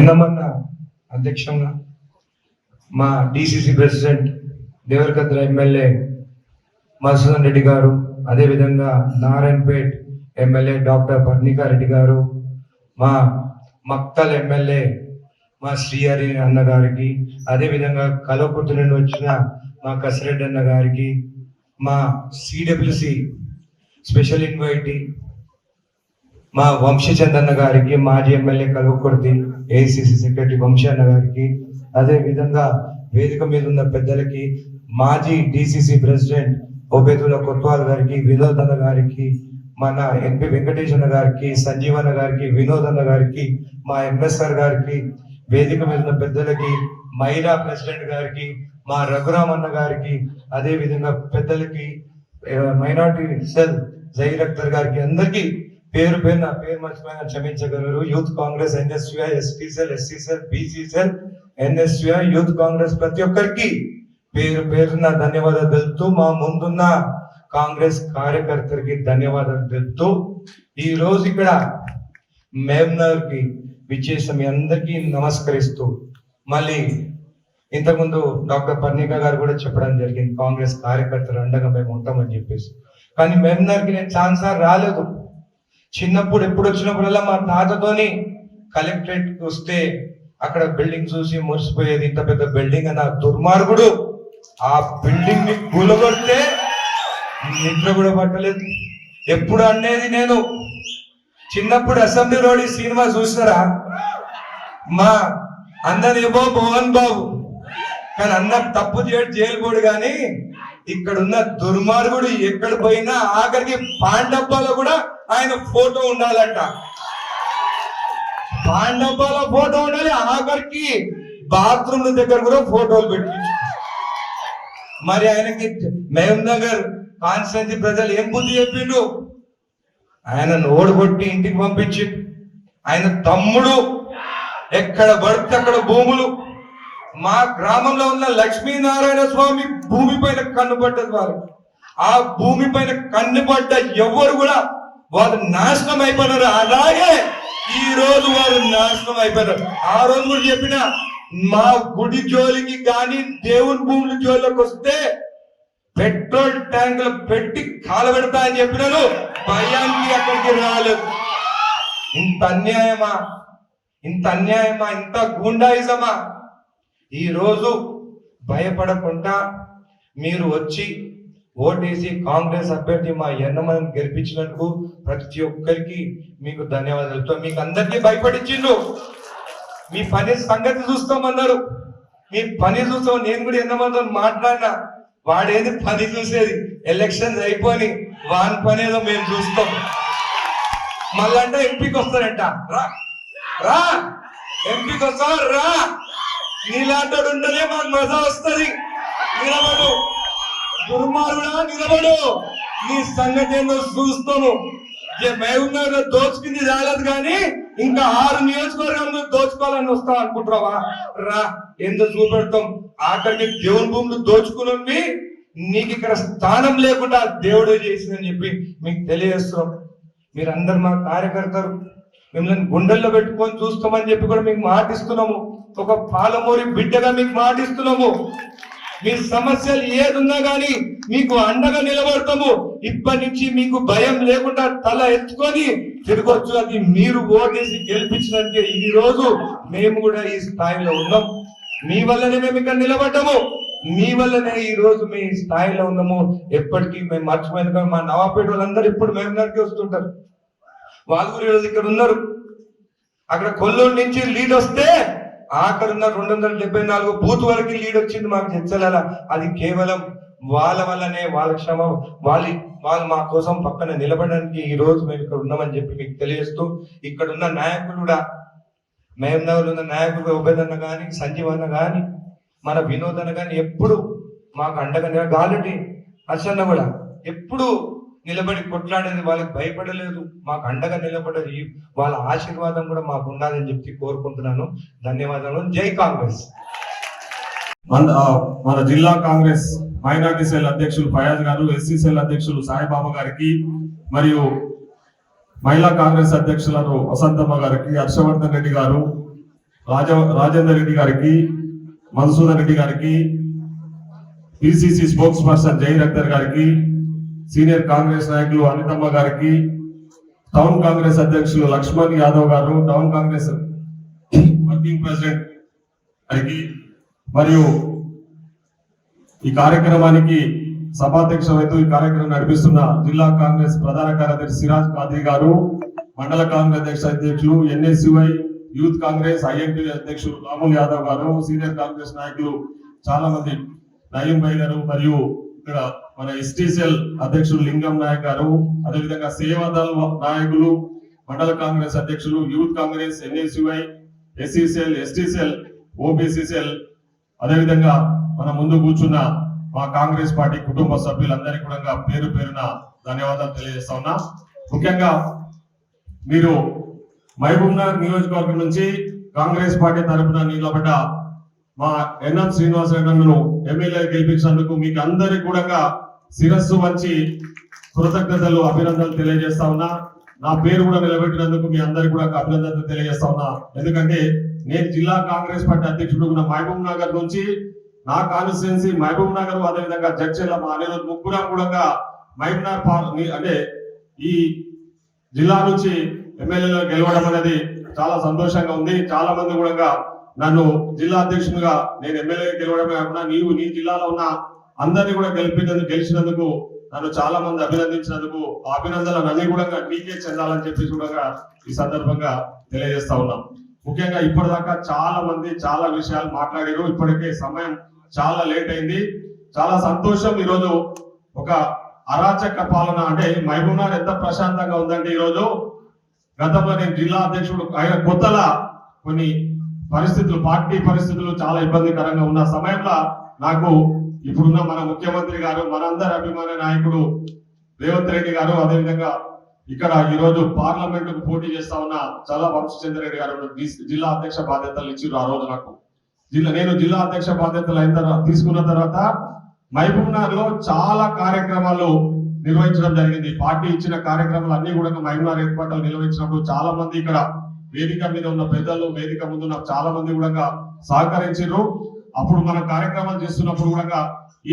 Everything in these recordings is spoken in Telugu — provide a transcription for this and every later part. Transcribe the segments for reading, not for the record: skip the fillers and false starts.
ఎన్నమన్న అధ్యక్షంగా మా DCC president Devarakadra MLA Madhusudan Reddy గారు, అదేవిధంగా నారాయణపేట్ ఎమ్మెల్యే డాక్టర్ పర్ణికారెడ్డి గారు, మా మక్తల్ ఎమ్మెల్యే మా శ్రీహరి అన్న గారికి, అదేవిధంగా కలవకుర్తి నుండి వచ్చిన మా కసిరెడ్డి అన్న గారికి, మా సిడబ్ల్యూసి స్పెషల్ ఇన్వైటీ మా వంశీచంద్ అన్న గారికి, మాజీ MLA Kalwakurthy AICC secretary Vamshi అన్న గారికి, అదేవిధంగా వేదిక మీద ఉన్న పెద్దలకి, మాజీ డిసిసి ప్రెసిడెంట్ ఓబేదుల కొత్వాల్ గారికి, వినోద్ అన్న గారికి, మన ఎంపీ వెంకటేష్ అన్న గారికి, సంజీవన్న గారికి, వినోద్ అన్న గారికి, మా ఎంఎస్ఆర్ గారికి, వేదిక మీద ఉన్న పెద్దలకి, మహిళా ప్రెసిడెంట్ గారికి, మా రఘురామ్ అన్న గారికి, అదే విధంగా పెద్దలకి, మైనార్టీ సెల్ జహీర్ అఖ్తర్ గారికి, అందరికీ పేరు పేరు నా పేరు మర్చిపోయిన క్షమించగలరు. Youth Congress, NSUI, ST cell, SC cell, BC cell, NSUI, youth Congress ప్రతి ఒక్కరికి పేరు పేరున ధన్యవాదాలు తెలుపుతూ, మా ముందున్న కాంగ్రెస్ కార్యకర్తలకి ధన్యవాదాలు తెలుపుతూ, ఈ రోజు ఇక్కడ మహబూబ్నగర్ కి విచ్చేసిన మీ అందరికీ నమస్కరిస్తూ, మళ్ళీ ఇంతకుముందు డాక్టర్ పర్ణిక గారు కూడా చెప్పడం జరిగింది, కాంగ్రెస్ కార్యకర్తలు అండగా మేము ఉంటామని చెప్పేసి. కానీ మహబూబ్నగర్ కి నేను ఛాన్స్ రాలేదు. చిన్నప్పుడు ఎప్పుడు వచ్చినప్పుడల్లా మా తాతతోని కలెక్టరేట్ కి వస్తే అక్కడ బిల్డింగ్ చూసి మురిసిపోయేది. ఇంత పెద్ద బిల్డింగ్ అన్న దుర్మార్గుడు ఆ బిల్డింగ్ ని కూలగొడితే నిద్ర కూడా పట్టలేదు. ఎప్పుడు అనేది నేను చిన్నప్పుడు అసెంబ్లీ రోడ్ సినిమా చూసారా, మా అందరేమో మోహన్ బాబు, కానీ అన్న తప్పు చేయడు జైలు పోడు. కానీ ఇక్కడున్న దుర్మార్గుడు ఎక్కడ పోయినా ఆఖరికి పాండబ్బాలో కూడా ఆయన ఫోటో ఉండాలంట. పాండబ్బాలో ఫోటో ఉండాలి, ఆఖరికి బాత్రూమ్ దగ్గర కూడా ఫోటోలు పెట్టి. మరి ఆయనకి మహబూబ్నగర్ కాన్స్టిట్యున్సీ ప్రజలు ఏం బుద్ధి చెప్పిండు? ఆయన ఓడగొట్టి ఇంటికి పంపించి, ఆయన తమ్ముడు ఎక్కడ పడితే అక్కడ భూములు, మా గ్రామంలో ఉన్న లక్ష్మీనారాయణ స్వామి భూమి పైన కన్నుపడ్డది. వారు ఆ భూమి పైన కన్నుపడ్డ ఎవరు కూడా వాళ్ళు నాశనం అయిపోయినారు. అలాగే ఈ రోజు వారు నాశనం అయిపోయినారు. ఆ రోజు కూడా చెప్పిన, మా గుడి జోలికి కానీ దేవుని భూముల జోలికి వస్తే పెట్రోల్ ట్యాంకులు పెట్టి కాలబెడతా అని చెప్పినారు. భయానికి అక్కడికి రాలేదు. ఇంత అన్యాయమా, ఇంత అన్యాయమా, ఇంత గూండాయిజమా? ఈ రోజు భయపడకుండా మీరు వచ్చి ఓటేసి కాంగ్రెస్ అభ్యర్థి మా ఎన్నమని గెలిపించినందుకు ప్రతి ఒక్కరికి మీకు ధన్యవాదాలు. మీకు అందరికీ భయపడించిండు. మీ పని సంగతి చూస్తామన్నారు. మీ పని చూస్తాం. నేను కూడా ఎన్నమంతో మాట్లాడినా, వాడేది పని చూసేది, ఎలక్షన్స్ అయిపోయి వాని పని ఏదో మేము చూస్తాం. మళ్ళంటే ఎంపీకి వస్తారంట, రా రా ఎంపీకి వస్తా రా, నీలాంటి ఉంటేనే మాకు మజా వస్తుంది. నిలబడు దుర్మార్గుడా, నిలబడు, నీ సంగతి ఏందో చూస్తాము. మహబూబ్నగర్ దోచుకుంది రాలేదు, కానీ ఇంకా 6 నియోజకవర్గాలు దోచుకోవాలని వస్తాం అనుకుంటున్నావా? రా, ఎందుకు చూపెడతాం. ఆఖరికి దేవుని భూములు దోచుకుని నీకు ఇక్కడ స్థానం లేకుండా దేవుడే చేసిందని చెప్పి మీకు తెలియజేస్తున్నాం. మీరందరు మా కార్యకర్తలు, మిమ్మల్ని గుండెల్లో పెట్టుకొని చూస్తామని చెప్పి కూడా మీకు మాటిస్తున్నాము. ఒక పాలమూరి బిడ్డగా మీకు మాటిస్తున్నాము. మీ సమస్యలు ఏదున్నా గానీ మీకు అండగా నిలబడతాము. ఇప్పటి నుంచి మీకు భయం లేకుండా తల ఎత్తుకొని తిరగొచ్చు. అది మీరు ఓటేసి గెలిపించినందుకే ఈ రోజు మేము కూడా ఈ స్థాయిలో ఉన్నాం. మీ వల్లనే మేము ఇక్కడ నిలబడ్డాము. మీ వల్లనే ఈ రోజు మీ స్థాయిలో ఉన్నాము. ఎప్పటికీ మేము మర్చిపోయింది. కానీ మా నవాపేట వాళ్ళందరూ ఇప్పుడు మహబూబ్నగర్కి వస్తుంటారు. వాళ్ళు కూడా ఈరోజు ఇక్కడ ఉన్నారు. అక్కడ కొల్లూరు నుంచి లీడ్ వస్తే ఆఖరున్న 274 బూత్ వరకు లీడ్ వచ్చింది మాకు చర్చల. అది కేవలం వాళ్ళ వల్లనే, వాళ్ళ క్షమ, వాళ్ళు మా కోసం పక్కన నిలబడడానికి ఈ రోజు మేము ఇక్కడ ఉన్నామని చెప్పి మీకు తెలియజేస్తూ, ఇక్కడ ఉన్న నాయకులు కూడా, మహబూబ్నగర్ ఉన్న నాయకులు ఓబేదన్న కానీ, సంజీవ్ అన్న కానీ, మన వినోద్ అన్న కానీ ఎప్పుడు మాకు అండగా, గాలిటి హర్షన్న కూడా ఎప్పుడు నిలబడి కొట్లాడేది, వాళ్ళకి భయపడలేదు, మాకు అండగా నిలబడేది. వాళ్ళ ఆశీర్వాదం కూడా మాకు ఉండాలని చెప్పి కోరుకుంటున్నాను. ధన్యవాదాలు. జై కాంగ్రెస్. మన జిల్లా కాంగ్రెస్ మైనార్టీ సెల్ అధ్యక్షులు ఫయాజ్ గారు, ఎస్సీ సెల్ అధ్యక్షులు సాయిబాబా గారికి, మరియు మహిళా కాంగ్రెస్ అధ్యక్షులను వసంతమ్మ గారికి, హర్షవర్ధన్ రెడ్డి గారు, రాజేందర్ రెడ్డి గారికి, మధుసూదన్ రెడ్డి గారికి, పిసిసి స్పోక్స్ పర్సన్ జై అఖ్తర్ గారికి, సీనియర్ కాంగ్రెస్ నాయకులు అనితమ్మ గారికి, టౌన్ కాంగ్రెస్ అధ్యక్షులు లక్ష్మణ్ యాదవ్ గారు, టౌన్ కాంగ్రెస్ వర్కింగ్ ప్రెసిడెంట్ గారికి, మరియు ఈ కార్యక్రమానికి సభాధ్యక్ష వహిస్తూ ఈ కార్యక్రమం నడిపిస్తున్న జిల్లా కాంగ్రెస్ ప్రధాన కార్యదర్శి సిరాజ్ ఖాద్రీ గారు, మండల కాంగ్రెస్ అధ్యక్షులు ఎన్ఎస్యుఐ యూత్ కాంగ్రెస్ ఐఎన్టీ అధ్యక్షులు రాముల్ యాదవ్ గారు, సీనియర్ కాంగ్రెస్ నాయకులు చాలా మంది నయీం భాయ్ గారు, మరియు ఇక్కడ మన ఎస్టీసీఎల్ అధ్యక్షులు లింగం నాయక్ గారు, అదేవిధంగా సేవాదళ నాయకులు, మండల కాంగ్రెస్ అధ్యక్షులు, youth Congress, NSUI, SC cell, ST cell, OBC cell, అదేవిధంగా మన ముందు కూర్చున్న మా కాంగ్రెస్ పార్టీ కుటుంబ సభ్యులందరికీ కూడా పేరు పేరున ధన్యవాదాలు తెలియజేస్తా ఉన్నా. ముఖ్యంగా మీరు మహబూబ్నగర్ నియోజకవర్గం నుంచి కాంగ్రెస్ పార్టీ తరఫున నిలబడ్డ మా ఎన్ఎం శ్రీనివాసరెడ్డి ఎమ్మెల్యే గెలిపించినందుకు మీకు అందరికి కూడా శిరస్సు వంచి కృతజ్ఞతలు, అభినందనలు తెలియజేస్తా ఉన్నా. నా పేరు కూడా నిలబెట్టినందుకు మీ అందరికి కూడా అభినందనలు తెలియజేస్తా ఉన్నా. ఎందుకంటే నేను జిల్లా కాంగ్రెస్ పార్టీ అధ్యక్షుడు మహబూబ్ నగర్ నుంచి, నా కాన్స్టిట్యున్సీ మహబూబ్ నగర్, అదేవిధంగా జడ్చెల్ల మా అనిరుద్ ముగ్గురం కూడా మహబూబ్ నగర్ అంటే ఈ జిల్లా నుంచి ఎమ్మెల్యేలో గెలవడం అనేది చాలా సంతోషంగా ఉంది. చాలా మంది కూడా నన్ను జిల్లా అధ్యక్షునిగా నేను ఎమ్మెల్యే గెలవడమే కాకుండా నీవు నీ జిల్లాలో ఉన్న అందరినీ కూడా గెలిచినందుకు నన్ను చాలా మంది అభినందించినందుకు ఆ అభినందనలు అన్ని కూడా నీకే చెందాలని చెప్పేసి కూడా ఈ సందర్భంగా తెలియజేస్తా ఉన్నాం. ముఖ్యంగా ఇప్పటిదాకా చాలా మంది చాలా విషయాలు మాట్లాడారు. ఇప్పటికే సమయం చాలా లేట్ అయింది. చాలా సంతోషం. ఈరోజు ఒక అరాచక పాలన అంటే మహబూబ్నగర్ ఎంత ప్రశాంతంగా ఉందంటే, ఈరోజు గతంలో నేను జిల్లా అధ్యక్షుడు అయిన కొత్తలా కొన్ని పరిస్థితులు, పార్టీ పరిస్థితులు చాలా ఇబ్బందికరంగా ఉన్న సమయంలో నాకు ఇప్పుడున్న మన ముఖ్యమంత్రి గారు, మనందరి అభిమాన నాయకుడు రేవంత్ రెడ్డి గారు, అదేవిధంగా ఇక్కడ ఈ రోజు పార్లమెంట్ కు పోటీ చేస్తా ఉన్న చల్ల వంశచంద్ర రెడ్డి గారు జిల్లా అధ్యక్ష బాధ్యతలు ఇచ్చారు. ఆ రోజు నాకు నేను జిల్లా అధ్యక్ష బాధ్యతలు అయిన తర్వాత తీసుకున్న తర్వాత మహబూబ్ నగర్ లో చాలా కార్యక్రమాలు నిర్వహించడం జరిగింది. పార్టీ ఇచ్చిన కార్యక్రమాలు అన్ని కూడా మహబూబ్ నగర్ ఏర్పాట్లు నిర్వహించినప్పుడు చాలా మంది ఇక్కడ వేదిక మీద ఉన్న పెద్దలు, వేదిక ముందు ఉన్న చాలా మంది కూడా సహకరించారు. అప్పుడు మనం కార్యక్రమాలు చేస్తున్నప్పుడు కూడా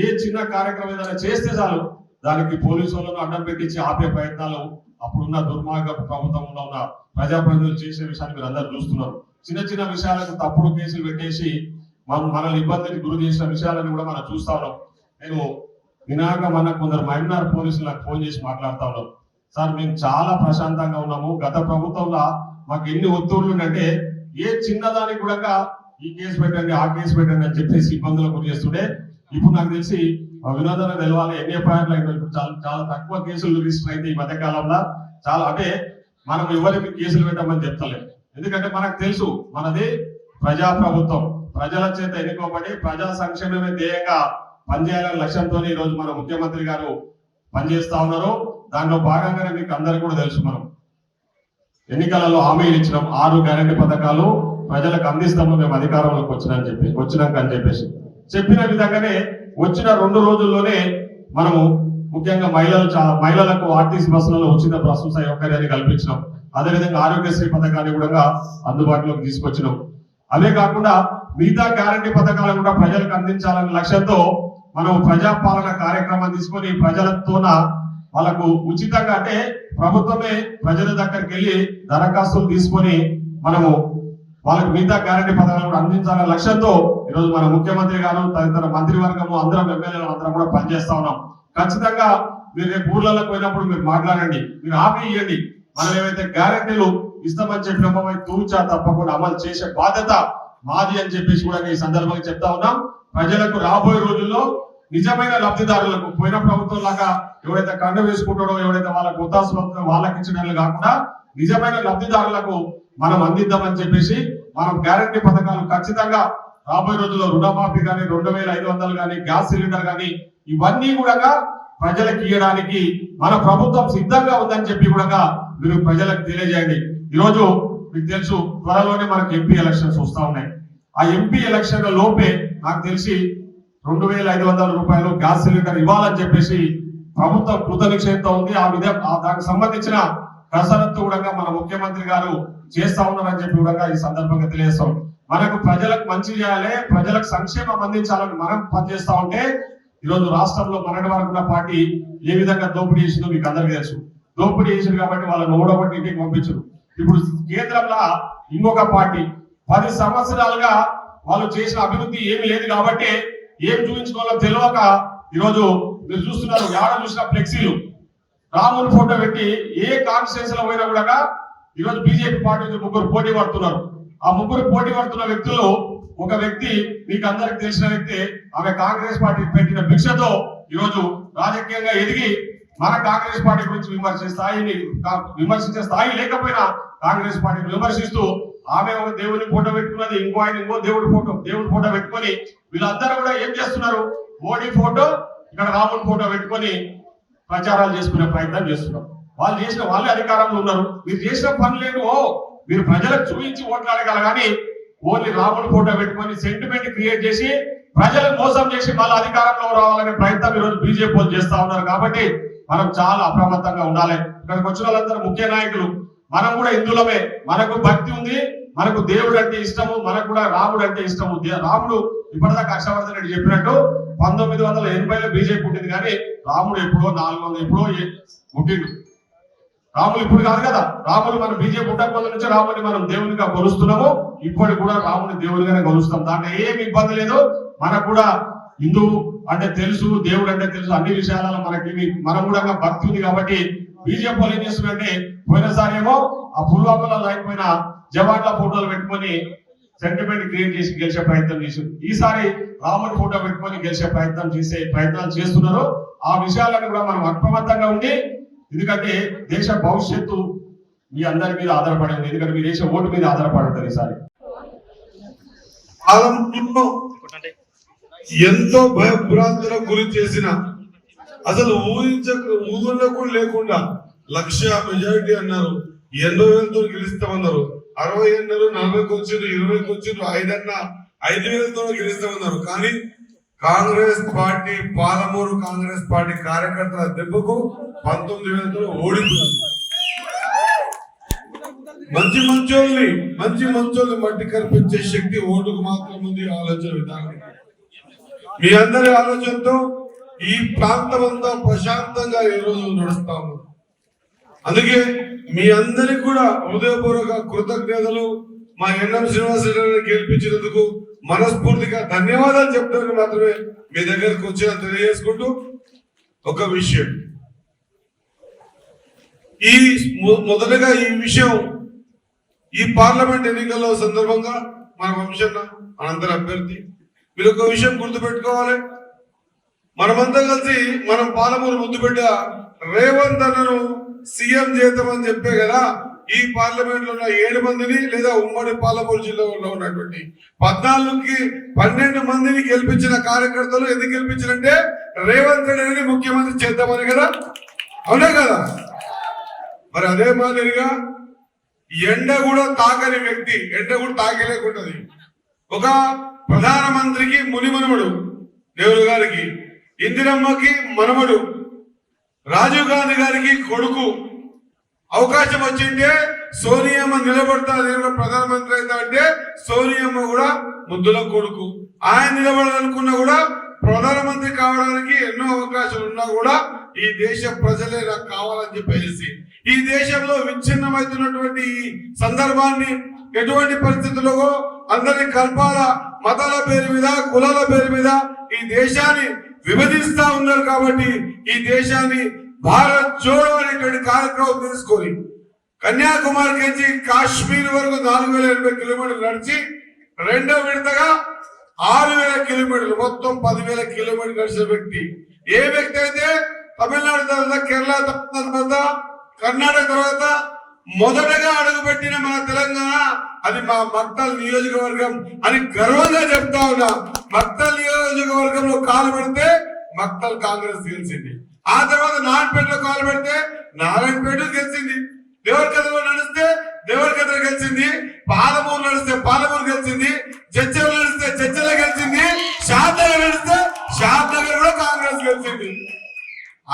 ఏ చిన్న కార్యక్రమం ఏదైనా చేస్తే చాలు దానికి పోలీసు వాళ్ళను అడ్డం పెట్టించి ఆపే ప్రయత్నాలు అప్పుడున్న దుర్మార్గ ప్రభుత్వంలో ఉన్న ప్రజాప్రతినిధులు చేసే విషయాన్ని మీరు అందరూ చూస్తున్నారు. చిన్న చిన్న విషయాలకు తప్పుడు కేసులు పెట్టేసి మనల్ని ఇబ్బందికి గురి చేసిన విషయాలను కూడా మనం చూస్తా ఉన్నాం. నేను వినాక మన కొందరు మహబూబ్నగర్ పోలీసులు నాకు ఫోన్ చేసి మాట్లాడుతా ఉన్నారు. సార్, మేము చాలా ప్రశాంతంగా ఉన్నాము. గత ప్రభుత్వంలో మాకు ఎన్ని ఒత్తిళ్లు అంటే ఏ చిన్నదానికి కూడా ఈ కేసు పెట్టండి, ఆ కేసు పెట్టండి అని చెప్పేసి ఇబ్బందులకు గురి చేస్తుండే. ఇప్పుడు నాకు తెలిసి వినోదన తెలవాలి ఎన్ఏపాయర్లు ఇప్పుడు చాలా తక్కువ కేసులు రిజిస్టర్ అయితే ఈ మధ్య కాలంలో. చాలా అంటే మనం ఎవరికి కేసులు పెట్టమని చెప్తలేం. ఎందుకంటే మనకు తెలుసు మనది ప్రజా ప్రభుత్వం, ప్రజల చేత ఎన్నుకోబడి ప్రజా సంక్షేమమే ధ్యేయంగా పనిచేయాలనే లక్ష్యంతో ఈ రోజు మన ముఖ్యమంత్రి గారు పనిచేస్తా ఉన్నారు. దాంట్లో భాగంగానే మీకు అందరికీ కూడా తెలుసు, మనం ఎన్నికలలో హామీలు ఇచ్చినాం. 6 గ్యారెంటీ పథకాలు ప్రజలకు అందిస్తాము మేము అధికారంలోకి వచ్చినాక అని చెప్పేసి చెప్పిన విధంగానే వచ్చిన 2 రోజుల్లోనే మనము ముఖ్యంగా మహిళలకు ఆర్టీసీ బస్సులలో ఉచిత బస్సు సౌకర్యాన్ని కల్పించినాం. అదేవిధంగా ఆరోగ్యశ్రీ పథకాన్ని కూడా అందుబాటులోకి తీసుకొచ్చినాం. అవే కాకుండా మిగతా గ్యారెంటీ పథకాలను కూడా ప్రజలకు అందించాలనే లక్ష్యంతో మనం ప్రజాపాలన కార్యక్రమం తీసుకొని ప్రజలతోన వాళ్ళకు ఉచితంగా అంటే ప్రభుత్వమే ప్రజల దగ్గరికి వెళ్ళి దరఖాస్తులు తీసుకొని మనము వాళ్ళకి మిగతా గ్యారెంటీ పథకాలను కూడా అందించాలనే లక్ష్యంతో ఈరోజు మన ముఖ్యమంత్రి గారు తదితర మంత్రివర్గము అందరం ఎమ్మెల్యేలు అందరం కూడా పనిచేస్తా ఉన్నాం. ఖచ్చితంగా మీరు రేపు ఊర్లకు పోయినప్పుడు మీరు మాట్లాడండి, మీరు హామీ ఇవ్వండి. మనం ఏవైతే గ్యారెంటీలు ఇస్తామని చెప్పినామో తూచా తప్పకుండా అమలు చేసే బాధ్యత మాది అని చెప్పేసి కూడా ఈ సందర్భంగా చెప్తా ఉన్నాం. ప్రజలకు రాబోయే రోజుల్లో నిజమైన లబ్ధిదారులకు పోయిన ప్రభుత్వం లాగా ఎవరైతే కండ వేసుకుంటాడో, ఎవరైతే వాళ్ళకు ఉత్తాసు వాళ్ళకి ఇచ్చినట్లు కాకుండా నిజమైన లబ్ధిదారులకు మనం అందిద్దామని చెప్పేసి మనం గ్యారెంటీ పథకాలు ఖచ్చితంగా రాబోయే రోజుల్లో రుణమాఫీ కానీ 2500 కానీ గ్యాస్ సిలిండర్ కానీ ఇవన్నీ కూడా ప్రజలకు ఇవ్వడానికి మన ప్రభుత్వం సిద్ధంగా ఉందని చెప్పి కూడా మీరు ప్రజలకు తెలియజేయండి. ఈరోజు మీకు తెలుసు త్వరలోనే మనకు ఎంపీ ఎలక్షన్స్ వస్తా ఉన్నాయి. ఆ ఎంపీ ఎలక్షన్ లోపే నాకు తెలిసి 2500 రూపాయలు గ్యాస్ సిలిండర్ ఇవ్వాలని చెప్పేసి ప్రభుత్వం కృత నిశ్చయంతో ఉంది. ఆ విధంగా దానికి సంబంధించిన కసరత్తు కూడా మన ముఖ్యమంత్రి గారు చేస్తా ఉన్నారని చెప్పి కూడా ఈ సందర్భంగా తెలియజేస్తాం. మనకు ప్రజలకు మంచి చేయాలి, ప్రజలకు సంక్షేమం అందించాలని మనం పనిచేస్తా ఉంటే ఈరోజు రాష్ట్రంలో మనటి వరకు ఉన్న పార్టీ ఏ విధంగా దోపిడీ చేసిందో మీకు అందరికీ తెలుసు. దోపిడీ చేసింది కాబట్టి వాళ్ళని ఓడగొట్టి ఇంటికి పంపించరు. ఇప్పుడు కేంద్రంలో ఇంకొక పార్టీ 10 సంవత్సరాలుగా వాళ్ళు చేసిన అభివృద్ధి ఏమి లేదు కాబట్టి ఏం చూపించుకోవాలో తెలియక ఈరోజు మీరు చూస్తున్నారు, ఎవడ చూసిన ఫ్లెక్సీలు రాముని ఫోటో పెట్టి ఏ కాన్స్టిట్యూన్సీ లో పోయినా కూడా ఈరోజు బీజేపీ పార్టీ నుంచి 3 పోటీ పడుతున్నారు. ఆ 3 పోటీ పడుతున్న వ్యక్తుల్లో ఒక వ్యక్తి మీకు అందరికి తెలిసిన వ్యక్తి, ఆమె కాంగ్రెస్ పార్టీ పెట్టిన భిక్షతో ఈరోజు రాజకీయంగా ఎదిగి మన కాంగ్రెస్ పార్టీ గురించి విమర్శించే స్థాయి లేకపోయినా కాంగ్రెస్ పార్టీని విమర్శిస్తూ ఆమె ఒక దేవుని ఫోటో పెట్టుకున్నది, ఇంకో ఆయన ఇంకో దేవుడి ఫోటో పెట్టుకొని వీళ్ళందరూ కూడా ఏం చేస్తున్నారు, మోడీ ఫోటో ఇక్కడ రాముడి ఫోటో పెట్టుకొని ప్రచారాలు చేసుకునే ప్రయత్నం చేస్తున్నారు. వాళ్ళే అధికారంలో ఉన్నారు. మీరు చేసిన పనులేమో మీరు ప్రజలకు చూపించి ఓట్లాడగల కానీ ఓన్లీ రాముడి ఫోటో పెట్టుకొని సెంటిమెంట్ క్రియేట్ చేసి ప్రజలకు మోసం చేసి మళ్ళీ అధికారంలో రావాలనే ప్రయత్నం ఈరోజు బీజేపీ వాళ్ళు చేస్తా ఉన్నారు. కాబట్టి మనం చాలా అప్రమత్తంగా ఉండాలి. ఇక్కడికి వచ్చిన వాళ్ళందరూ ముఖ్య నాయకులు, మనం కూడా హిందువులమే, మనకు భక్తి ఉంది, మనకు దేవుడు అంటే ఇష్టము, మనకు కూడా రాముడు అంటే ఇష్టము. రాముడు ఇప్పటిదాకా హర్షవర్ధన్ రెడ్డి చెప్పినట్టు 1980లో బీజేపీ పుట్టింది కానీ రాముడు ఎప్పుడో 400 ఎప్పుడో పుట్టిండు. రాములు ఇప్పుడు కాదు కదా, రాములు మన బీజేపీ పుట్టకపోతే నుంచి రాముని మనం దేవునిగా కొలుస్తున్నాము. ఇప్పటికి కూడా రాముని దేవునిగానే కొలుస్తాం, దాంట్లో ఏమి ఇబ్బంది లేదు. మనకు కూడా హిందువు అంటే తెలుసు, దేవుడు అంటే తెలుసు, అన్ని విషయాలలో మనం కూడా భక్తి ఉంది. కాబట్టి బీజేపీ వాళ్ళు ఏం చేస్తున్నారంటే పోయినసారి ఏమో ఆ పుల్వామాలో అయిపోయిన జవాన్ల ఫోటోలు పెట్టుకొని సెంటిమెంట్ క్రియేట్ చేసి గెలిచే ప్రయత్నం చేశారు. ఈసారి రాముడి ఫోటో పెట్టుకొని గెలిచే ప్రయత్నాలు చేస్తున్నారు. ఆ విషయాలను కూడా మనం అప్రమత్తంగా ఉండి, ఎందుకంటే దేశ భవిష్యత్తు మీ అందరి మీద ఆధారపడి ఉంది. ఎందుకంటే మీ దేశ ఓటు మీద ఆధారపడి ఉంటుంది. ఈసారి ఎంతో భయభ్రాంతులకు గురి చేసిన, అసలు ఊహల్లో కూడా లేకుండా 1,00,000 మెజారిటీ అన్నారు, 80,000తో గెలుస్తామన్నారు, 60 అన్నారు, 40కి వచ్చిండ్రు, 20కి వచ్చిండ్రు, 5,000తో గెలుస్తామన్నారు. కానీ కాంగ్రెస్ పార్టీ పాలమూరు కాంగ్రెస్ పార్టీ కార్యకర్తల దెబ్బకు 19,000తో ఓడిపోయింది. మంచి మంచోళ్ళని మట్టి కల్పించే శక్తి ఓటుకు మాత్రం ఉంది. ఆలోచన విధానం మీ అందరి ఆలోచనతో ఈ ప్రాంతం అంతా ప్రశాంతంగా ఈ రోజు నడుస్తాము. అందుకే మీ అందరికి కూడా హృదయపూర్వక కృతజ్ఞతలు. మా ఎన్ఎం శ్రీనివాసరెడ్డిని గెలిపించినందుకు మనస్ఫూర్తిగా ధన్యవాదాలు చెప్తాను మాత్రమే మీ దగ్గరకు వచ్చిన తెలియజేసుకుంటూ, ఒక విషయం మొదటగా ఈ విషయం ఈ పార్లమెంట్ ఎన్నికల్లో సందర్భంగా మన వంశన్న మనందరి అభ్యర్థి, మీరు ఒక విషయం గుర్తుపెట్టుకోవాలి. మనమంతా కలిసి మనం పాలమూరు ముద్దుబిడ్డ రేవంత్ అన్నను సీఎం చేద్దామని చెప్పే కదా ఈ పార్లమెంట్ లో ఉన్న 7 మందిని లేదా ఉమ్మడి పాలమూరు జిల్లాలో ఉన్నటువంటి 14కి 12 మందిని గెలిపించిన కార్యకర్తలు ఎందుకు గెలిపించారంటే రేవంత్ రెడ్డిని ముఖ్యమంత్రి చేద్దామని కదా, అవునా కదా? మరి అదే మాదిరిగా ఎండ కూడా తాకని వ్యక్తి, ఎండ కూడా తాకలేకుంటది. ఒక ప్రధానమంత్రికి మునిమనుమడు నెహ్రూ గారికి, ఇందిరమ్మకి మనమడు, రాజీవ్ గాంధీ గారికి కొడుకు. అవకాశం వచ్చింటే సోనియమ్మ నిలబడతా, నేను ప్రధానమంత్రి అవుతా అంటే సోనియమ్మ కూడా ముద్దుల కొడుకు. ఆయన నిలబడాలనుకున్నా కూడా ప్రధానమంత్రి కావడానికి ఎన్నో అవకాశాలు ఉన్నా కూడా ఈ దేశ ప్రజలే నాకు కావాలని చెప్పేసి ఈ దేశంలో విచ్ఛిన్నమవుతున్నటువంటి ఈ సందర్భాన్ని ఎటువంటి పరిస్థితుల్లో అందరినీ కల్పాల, మతాల పేరు మీద, కులాల పేరు మీద ఈ దేశాన్ని విభజిస్తా ఉన్నారు. కాబట్టి ఈ దేశాన్ని భారత్ జోడో అనేటువంటి కార్యక్రమం తీసుకొని కన్యాకుమారి నుంచి కాశ్మీర్ వరకు 4,080 కిలోమీటర్లు నడిచి, రెండో విడతగా 6,000 కిలోమీటర్లు, మొత్తం 10,000 కిలోమీటర్లు నడిచిన వ్యక్తి. ఏ వ్యక్తి అయితే తమిళనాడు తర్వాత, కేరళ తర్వాత, కర్ణాటక తర్వాత మొదటగా అడుగుపెట్టిన మన తెలంగాణ, అది మా మక్తల్ నియోజకవర్గం అని గర్వంగా చెప్తా ఉన్నా. మక్తల్ నియోజకవర్గంలో కాలు పెడితే మక్తల్ కాంగ్రెస్ గెలిచింది. ఆ తర్వాత నారాయణపేటలో కాలు పెడితే నారాయణపేట గెలిచింది. దేవరకథలో నడిస్తే దేవరకథ గెలిచింది. పాలమూరు నడిస్తే పాలమూరు గెలిచింది. చర్చలు నడిస్తే చర్చలో గెలిచింది. షాద్నగర్ నడిస్తే షాద్నగర్ కూడా కాంగ్రెస్ గెలిచింది.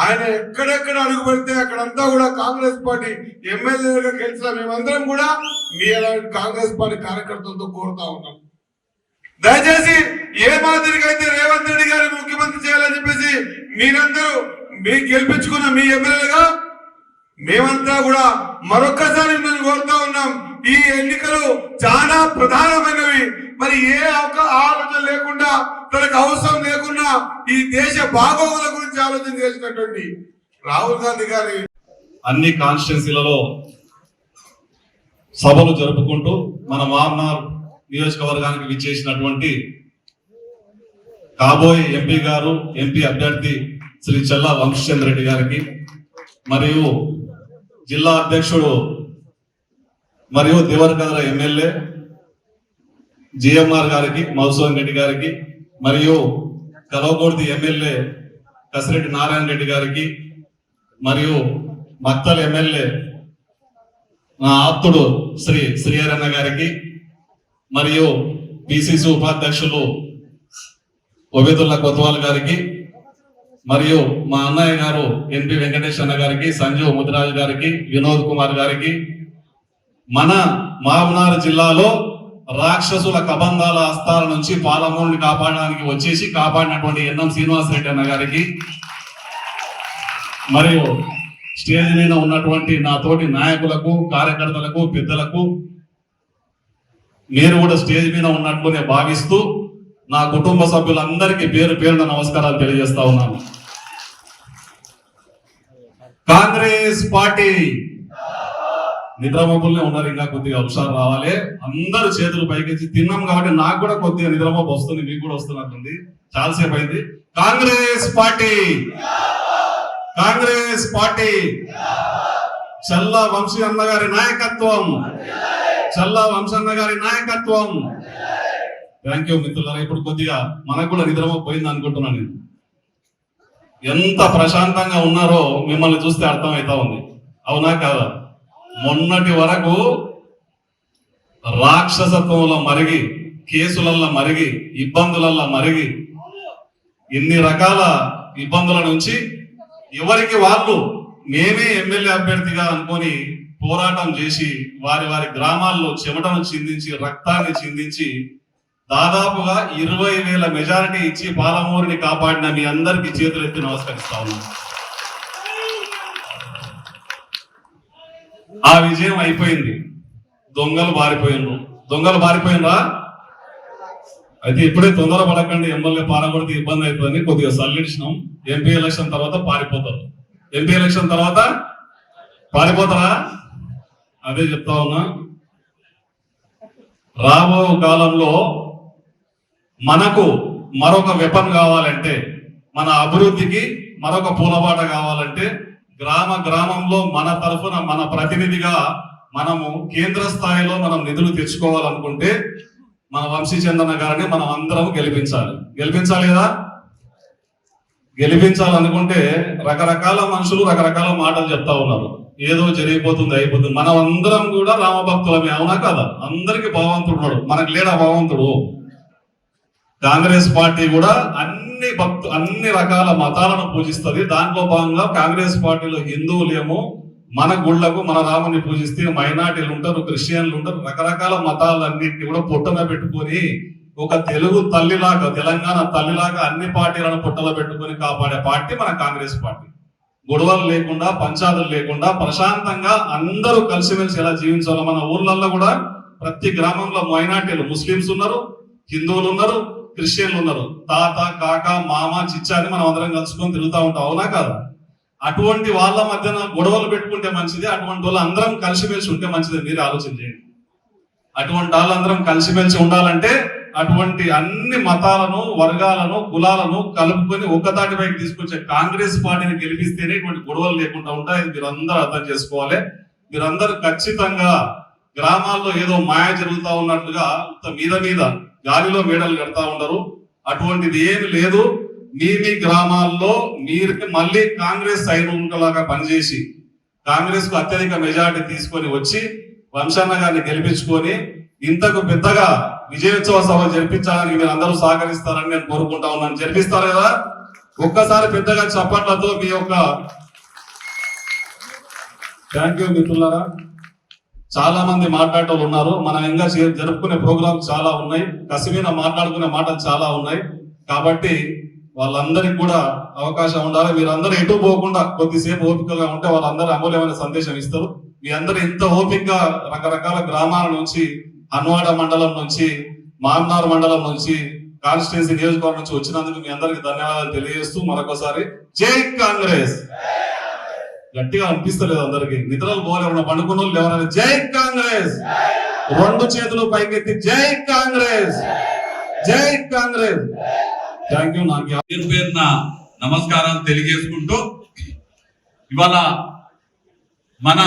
ఆయన ఎక్కడెక్కడ అడుగు పెడితే అక్కడంతా కూడా కాంగ్రెస్ పార్టీ ఎమ్మెల్యేగా గెలిచిన మేమందరం కూడా మీ కాంగ్రెస్ పార్టీ కార్యకర్తలతో కోరుతా ఉన్నాం. దయచేసి ఏ మాదిరిగా అయితే రేవంత్ రెడ్డి గారి ముఖ్యమంత్రి చేయాలని చెప్పేసి మీరందరూ మీకు గెలిపించుకున్న మీ ఎమ్మెల్యేలుగా మేమంతా కూడా మరొక్కసారి మిమ్మల్ని కోరుతా ఉన్నాం. ఈ ఎన్నికలు చాలా ప్రధానమైనవి. మరి ఏ ఆలోచన లేకుండా తనకు అవసరం లేకుండా ఈ దేశ బాగోగుల గురించి ఆలోచన చేసినటువంటి రాహుల్ గాంధీ గారి అన్ని కాన్స్టిట్యున్సీలలో సభలు జరుపుకుంటూ మన మామనార్ నియోజకవర్గానికి విచ్చేసినటువంటి కాబోయే ఎంపీ గారు, ఎంపీ అభ్యర్థి శ్రీ చల్లా వంశచంద్ర రెడ్డి గారికి, మరియు జిల్లా అధ్యక్షుడు మరియు దేవరకద్ర ఎమ్మెల్యే జిఎంఆర్ గారికి, మధుసూదన్ రెడ్డి గారికి, మరియు కలవకుర్తి ఎమ్మెల్యే కసిరెడ్డి నారాయణ రెడ్డి గారికి, మరియు మక్తల్ ఎమ్మెల్యే నా ఆప్తుడు శ్రీ శ్రీహరన్న గారికి, మరియు పిసిసి ఉపాధ్యక్షులు ఒబేదుల్లా కొత్వాల్ గారికి, మరియు మా అన్నయ్య గారు ఎన్పి వెంకటేష్ అన్న గారికి, సంజీవ్ ముదిరాజు గారికి, వినోద్ కుమార్ గారికి, మన మహబూబ్నగర్ జిల్లాలో రాక్షసుల కబంధాల హస్తాల నుంచి పాలమూరుని కాపాడడానికి వచ్చేసి కాపాడినటువంటి ఎన్ఎం శ్రీనివాసరెడ్డి అన్న గారికి, మరియు స్టేజ్ మీద ఉన్నటువంటి నా తోటి నాయకులకు, కార్యకర్తలకు, పెద్దలకు, మీరు కూడా స్టేజ్ మీద ఉన్నట్లునే భావిస్తూ నా కుటుంబ సభ్యులందరికీ పేరు పేరున నమస్కారాలు తెలియజేస్తా ఉన్నాను. కాంగ్రెస్ పార్టీ నిద్రమబ్బుల్నే ఉన్నారు, ఇంకా కొద్దిగా హుషారు రావాలి. అందరూ చేతులు పైకెచ్చి తిన్నాం కాబట్టి నాకు కూడా కొద్దిగా నిద్రమబ్బు వస్తుంది, మీకు కూడా వస్తున్నట్టుంది. చాలాసేపు అయింది. కాంగ్రెస్ పార్టీ, కాంగ్రెస్ పార్టీ, చల్లా వంశీ అన్న గారి నాయకత్వం, చల్లా వంశన్న గారి నాయకత్వం. థ్యాంక్ యూ మిత్రులారా. ఇప్పుడు కొద్దిగా మనకు కూడా నిద్రమబ్బు పోయింది అనుకుంటున్నాను నేను. ఎంత ప్రశాంతంగా ఉన్నారో మిమ్మల్ని చూస్తే అర్థమవుతా ఉంది, అవునా కాదా? మొన్నటి వరకు రాక్షసత్వంలో మరిగి, కేసులల్లో మరిగి, ఇబ్బందులల్లో మరిగి, ఇన్ని రకాల ఇబ్బందుల నుంచి ఎవరికి వాళ్ళు మేమే ఎమ్మెల్యే అభ్యర్థిగా అనుకొని పోరాటం చేసి వారి వారి గ్రామాల్లో చెమటను చిందించి, రక్తాన్ని చిందించి, దాదాపుగా 20,000 మెజారిటీ ఇచ్చి పాలమూరుని కాపాడిన మీ అందరికి చేతులెత్తి నమస్కరిస్తా ఉన్నాను. ఆ విజయం అయిపోయింది. దొంగలు పారిపోయినరు. దొంగలు పారిపోయినరా? అయితే ఇప్పుడే తొందర పడకండి, ఎమ్మెల్యే పారగొడితే ఇబ్బంది అవుతుందని కొద్దిగా సల్లిడిచినాం. ఎంపీ ఎలక్షన్ తర్వాత పారిపోతారు. ఎంపీ ఎలక్షన్ తర్వాత పారిపోతారా? అదే చెప్తా ఉన్నా. రాబో కాలంలో మనకు మరొక వెపన్ కావాలంటే, మన అభివృద్ధికి మరొక పూలబాట కావాలంటే, గ్రామ గ్రామంలో మన తరఫున మన ప్రతినిధిగా మనము కేంద్ర స్థాయిలో మనం నిధులు తెచ్చుకోవాలనుకుంటే మన వంశీచంద్రన్న గారిని మనం అందరం గెలిపించాలి. గెలిపించాలి కదా? గెలిపించాలనుకుంటే రకరకాల మనుషులు రకరకాల మాటలు చెప్తా ఉన్నారు. ఏదో జరిగిపోతుంది, అయిపోతుంది. మనం అందరం కూడా రామభక్తులమే, అవునా కదా? అందరికి భగవంతుడు ఉన్నాడు, మనకు లేడా భగవంతుడు? కాంగ్రెస్ పార్టీ కూడా అన్ని రకాల మతాలను పూజిస్తుంది. దాంట్లో భాగంగా కాంగ్రెస్ పార్టీలో హిందువులేమో మన గుళ్లకు మన రాముని పూజిస్తే, మైనార్టీలు ఉంటారు, క్రిస్టియన్లు ఉంటారు, రకరకాల మతాలన్నింటినీ కూడా పొట్టన పెట్టుకొని ఒక తెలుగు తల్లిలాగా, తెలంగాణ తల్లిలాగా అన్ని పార్టీలను పొట్టలో పెట్టుకొని కాపాడే పార్టీ మన కాంగ్రెస్ పార్టీ. గొడవలు లేకుండా, పంచాదులు లేకుండా ప్రశాంతంగా అందరూ కలిసిమెలిసి ఎలా జీవించాలో. మన ఊర్లలో కూడా ప్రతి గ్రామంలో మైనార్టీలు, ముస్లింస్ ఉన్నారు, హిందువులు ఉన్నారు, క్రిస్టియన్లు ఉన్నారు. తాత, కాక, మామ, చిచ్చా అని మనం అందరం కలుసుకొని తిరుగుతూ ఉంటాం, అవునా కాదా? అటువంటి వాళ్ళ మధ్యన గొడవలు పెట్టుకుంటే మంచిది, అటువంటి వాళ్ళు అందరం కలిసిమెలిసి ఉంటే మంచిది. మీరు ఆలోచన చేయండి. అటువంటి వాళ్ళందరం కలిసిమెలిసి ఉండాలంటే అటువంటి అన్ని మతాలను, వర్గాలను, కులాలను కలుపుకొని ఒక్కతాటిపైకి తీసుకొచ్చే కాంగ్రెస్ పార్టీని గెలిపిస్తేనే ఇటువంటి గొడవలు లేకుండా ఉంటాయి. మీరందరూ అర్థం చేసుకోవాలి. మీరందరూ ఖచ్చితంగా గ్రామాల్లో ఏదో మాయ జరుగుతూ ఉన్నట్లుగా మీద మీద గాలిలో మేడలు కడతా ఉండరు. అటువంటిది ఏమి లేదు. మీ గ్రామాల్లో మీరు మళ్ళీ కాంగ్రెస్ సైనికులాగా పనిచేసి కాంగ్రెస్ కు అత్యధిక మెజారిటీ తీసుకొని వచ్చి వంశన్న గారిని గెలిపించుకొని ఇంతకు పెద్దగా విజయోత్సవ సభ జరిపించడానికి మీరు అందరూ సహకరిస్తారని నేను కోరుకుంటా ఉన్నాను. జరిపిస్తారు కదా? ఒక్కసారి పెద్దగా చప్పట్లతో మీ యొక్క థ్యాంక్ యూ మిత్రులారా. చాలా మంది మాట్లాడేటోళ్ళు ఉన్నారు. మనం ఇంకా జరుపుకునే ప్రోగ్రామ్స్ చాలా ఉన్నాయి, కసిమీద మాట్లాడుకునే మాటలు చాలా ఉన్నాయి. కాబట్టి వాళ్ళందరికీ కూడా అవకాశం ఉండాలి. మీరందరూ ఎటు పోకుండా కొద్దిసేపు ఓపికగా ఉంటే వాళ్ళందరూ అమూల్యమైన సందేశం ఇస్తారు. మీ అందరూ ఇంత ఓపికగా రకరకాల గ్రామాల నుంచి, హన్వాడ మండలం నుంచి, మామ్నార్ మండలం నుంచి, కాన్స్టిట్యున్సీ నియోజకవర్గం నుంచి వచ్చినందుకు మీ అందరికి ధన్యవాదాలు తెలియజేస్తూ మరొకసారి జై కాంగ్రెస్. గట్టిగా అనిపిస్తలేదు అందరికి, నిద్రలు పోలేమన్నా పండుకున్న వాళ్ళు ఎవరైనా జై కాంగ్రెస్, రెండు చేతులు పైకెత్తి జై కాంగ్రెస్, జై కాంగ్రెస్. Thank you. నాకు పేరు పేరున నమస్కారాలు తెలియజేసుకుంటూ, ఇవాళ మన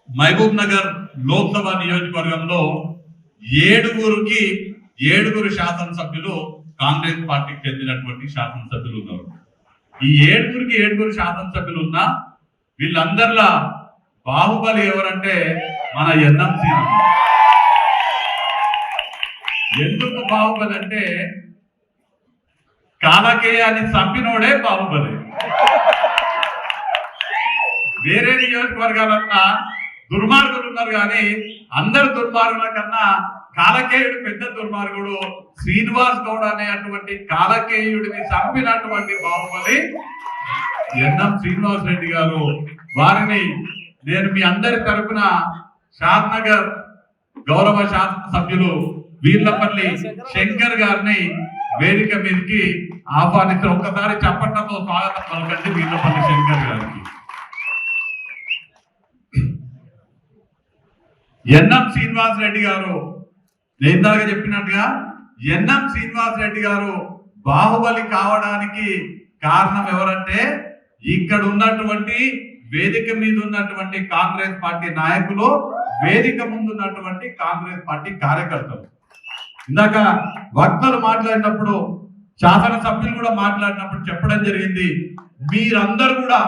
మహబూబ్ నగర్ లోక్సభ నియోజకవర్గంలో ఏడుగురు శాసనసభ్యులు కాంగ్రెస్ పార్టీకి చెందినటువంటి శాసనసభ్యులు ఉన్నారు. ఈ ఏడుగురు శాసనసభ్యులు ఉన్నా వీళ్ళందరిలా బాహుబలి ఎవరంటే మన ఎన్ఎంసీ. ఎందుకు బాహుబలి అంటే కాలకేయాన్ని చంపినోడే బాహుబలి. వేరే నియోజకవర్గాలన్నా దుర్మార్గులు ఉన్నారు, కానీ అందరు దుర్మార్గుల కన్నా కాలకేయుడు పెద్ద దుర్మార్గుడు. శ్రీనివాస్ గౌడ్ అనేటువంటి కాలకేయుడిని చంపినటువంటి బాహుబలి ఎన్ఎం శ్రీనివాస్ రెడ్డి గారు. వారిని నేను మీ అందరి తరపున షాద్నగర్ గౌరవ శాసనసభ్యులు వీర్లపల్లి శంకర్ గారిని వేదిక మీదకి ఆహ్వానించి ఒక్కసారి చప్పట్లతో స్వాగతం పలకండి వీర్లపల్లి శంకర్ గారికి. ఎన్ఎం శ్రీనివాస్ రెడ్డి గారు, నేను ఇందాక చెప్పినట్టుగా ఎన్ఎం శ్రీనివాస్ రెడ్డి గారు బాహుబలి కావడానికి కారణం ఎవరంటే ఇక్కడ ఉన్నటువంటి వేదిక మీద ఉన్నటువంటి కాంగ్రెస్ పార్టీ నాయకులు, వేదిక ముందు ఉన్నటువంటి కాంగ్రెస్ పార్టీ కార్యకర్తలు. ఇందాక వక్తలు మాట్లాడినప్పుడు, శాసనసభ్యులు కూడా మాట్లాడినప్పుడు చెప్పడం జరిగింది, మీరందరూ కూడా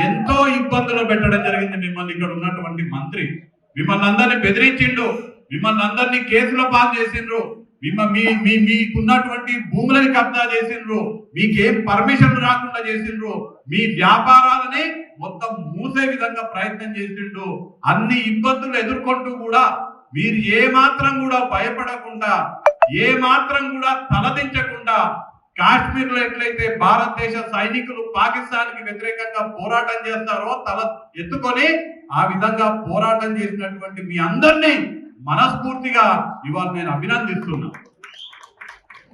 ఎంతో ఇబ్బందులు పెట్టడం జరిగింది. మిమ్మల్ని ఇక్కడ ఉన్నటువంటి మంత్రి మిమ్మల్ని అందరినీ బెదిరించిండు, మిమ్మల్ని అందరినీ కేసులో పాస్ చేసిండ్రు, మీకున్నటువంటి భూములని కబ్జా చేసిండ్రు, మీకేం పర్మిషన్ రాకుండా చేసిండ్రు, మీ వ్యాపారాలని మొత్తం మూసే విధంగా ప్రయత్నం చేసిండు. అన్ని ఇబ్బందులు ఎదుర్కొంటూ కూడా మీరు ఏ మాత్రం కూడా భయపడకుండా, ఏ మాత్రం కూడా తలదించకుండా, కాశ్మీర్ లో ఎట్లయితే భారతదేశ సైనికులు పాకిస్తాన్ కి వ్యతిరేకంగా పోరాటం చేస్తారో తల ఎత్తుకొని ఆ విధంగా పోరాటం చేసినటువంటి మీ అందరినీ మనస్ఫూర్తిగా ఇవాళ నేను అభినందిస్తున్నా.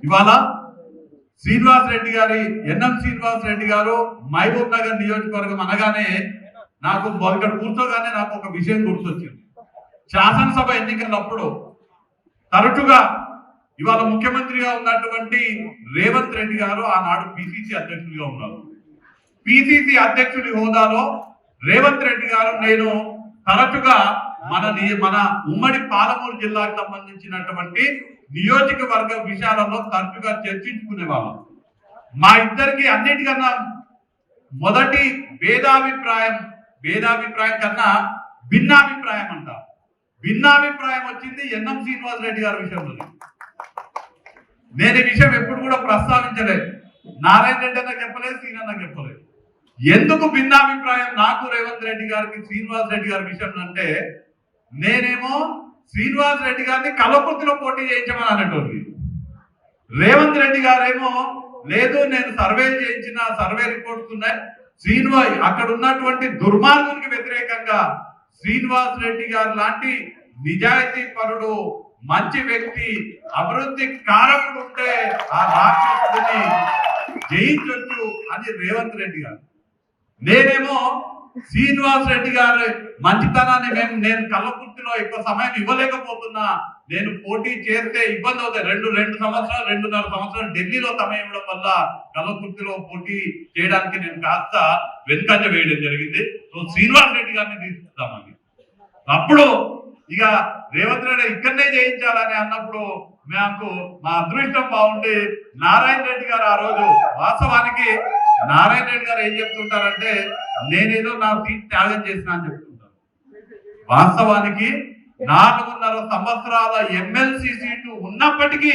ఇవాళ శ్రీనివాస్ రెడ్డి గారి, ఎన్ఎం శ్రీనివాస్ రెడ్డి గారు మహబూబ్ నగర్ నియోజకవర్గం అనగానే నాకు ఇక్కడ కూర్చోగానే నాకు ఒక విషయం గుర్తొచ్చింది. శాసనసభ ఎన్నికలప్పుడు తరచుగా ఇవాళ ముఖ్యమంత్రిగా ఉన్నటువంటి రేవంత్ రెడ్డి గారు ఆనాడు పిసిసి అధ్యక్షుడిగా ఉన్నారు. పిసిసి అధ్యక్షుడి హోదాలో రేవంత్ రెడ్డి గారు నేను తరచుగా మన ఉమ్మడి పాలమూరు జిల్లాకు సంబంధించినటువంటి నియోజకవర్గ విషయాలలో తరచుగా చర్చించుకునే వాళ్ళం. మా ఇద్దరికి అన్నిటికన్నా మొదటి భేదాభిప్రాయం కన్నా భిన్నాభిప్రాయం అంట. భిన్నాభిప్రాయం వచ్చింది ఎన్ఎం శ్రీనివాస్ రెడ్డి గారి విషయంలో. నేను ఈ విషయం ఎప్పుడు కూడా ప్రస్తావించలేదు, నారాయణ రెడ్డి అన్న చెప్పలేదు, సీనన్న చెప్పలేదు. ఎందుకు భిన్నాభిప్రాయం నాకు రేవంత్ రెడ్డి గారికి శ్రీనివాస్ రెడ్డి గారి విషయం అంటే, నేనేమో శ్రీనివాస్ రెడ్డి గారిని కలపృతిలో పోటీ చేయించమని అనేటోంది. రేవంత్ రెడ్డి గారేమో లేదు, నేను సర్వే చేయించిన, సర్వే రిపోర్ట్స్ ఉన్నాయి, శ్రీనివాస్ అక్కడ ఉన్నటువంటి దుర్మార్గునికి వ్యతిరేకంగా శ్రీనివాస్ రెడ్డి గారు లాంటి నిజాయితీ పరుడు, మంచి వ్యక్తి, అభివృద్ధి కారకుడు ఉంటే ఆ రాక్షసుడిని జయించొచ్చు అని రేవంత్ రెడ్డి గారు. నేనేమో శ్రీనివాస్ రెడ్డి గారి మంచితనాన్ని నేను కల్లకుర్తిలో ఎక్కువ సమయం ఇవ్వలేకపోతున్నా, నేను పోటీ చేస్తే ఇబ్బంది అవుతాయి. 2 సంవత్సరాలు 2.5 సంవత్సరాలు ఢిల్లీలో సమయం ఇవ్వడం వల్ల కల్లకుర్తిలో పోటీ చేయడానికి నేను కాస్త వెనుకంజ వేయడం జరిగింది. సో శ్రీనివాస్ రెడ్డి గారిని తీసుకుంటామని అప్పుడు ఇక రేవంత్ రెడ్డి ఇక్కడనే చేయించాలని అన్నప్పుడు మాకు మా అదృష్టం బాగుండి నారాయణ రెడ్డి గారు ఆ రోజు, వాస్తవానికి నారాయణ రెడ్డి గారు ఏం చెప్తుంటారంటే నేనేదో నా సీట్ త్యాగం చేసిన అని చెప్తుంటారు. వాస్తవానికి 4.5 సంవత్సరాల ఎమ్మెల్సీ సీటు ఉన్నప్పటికీ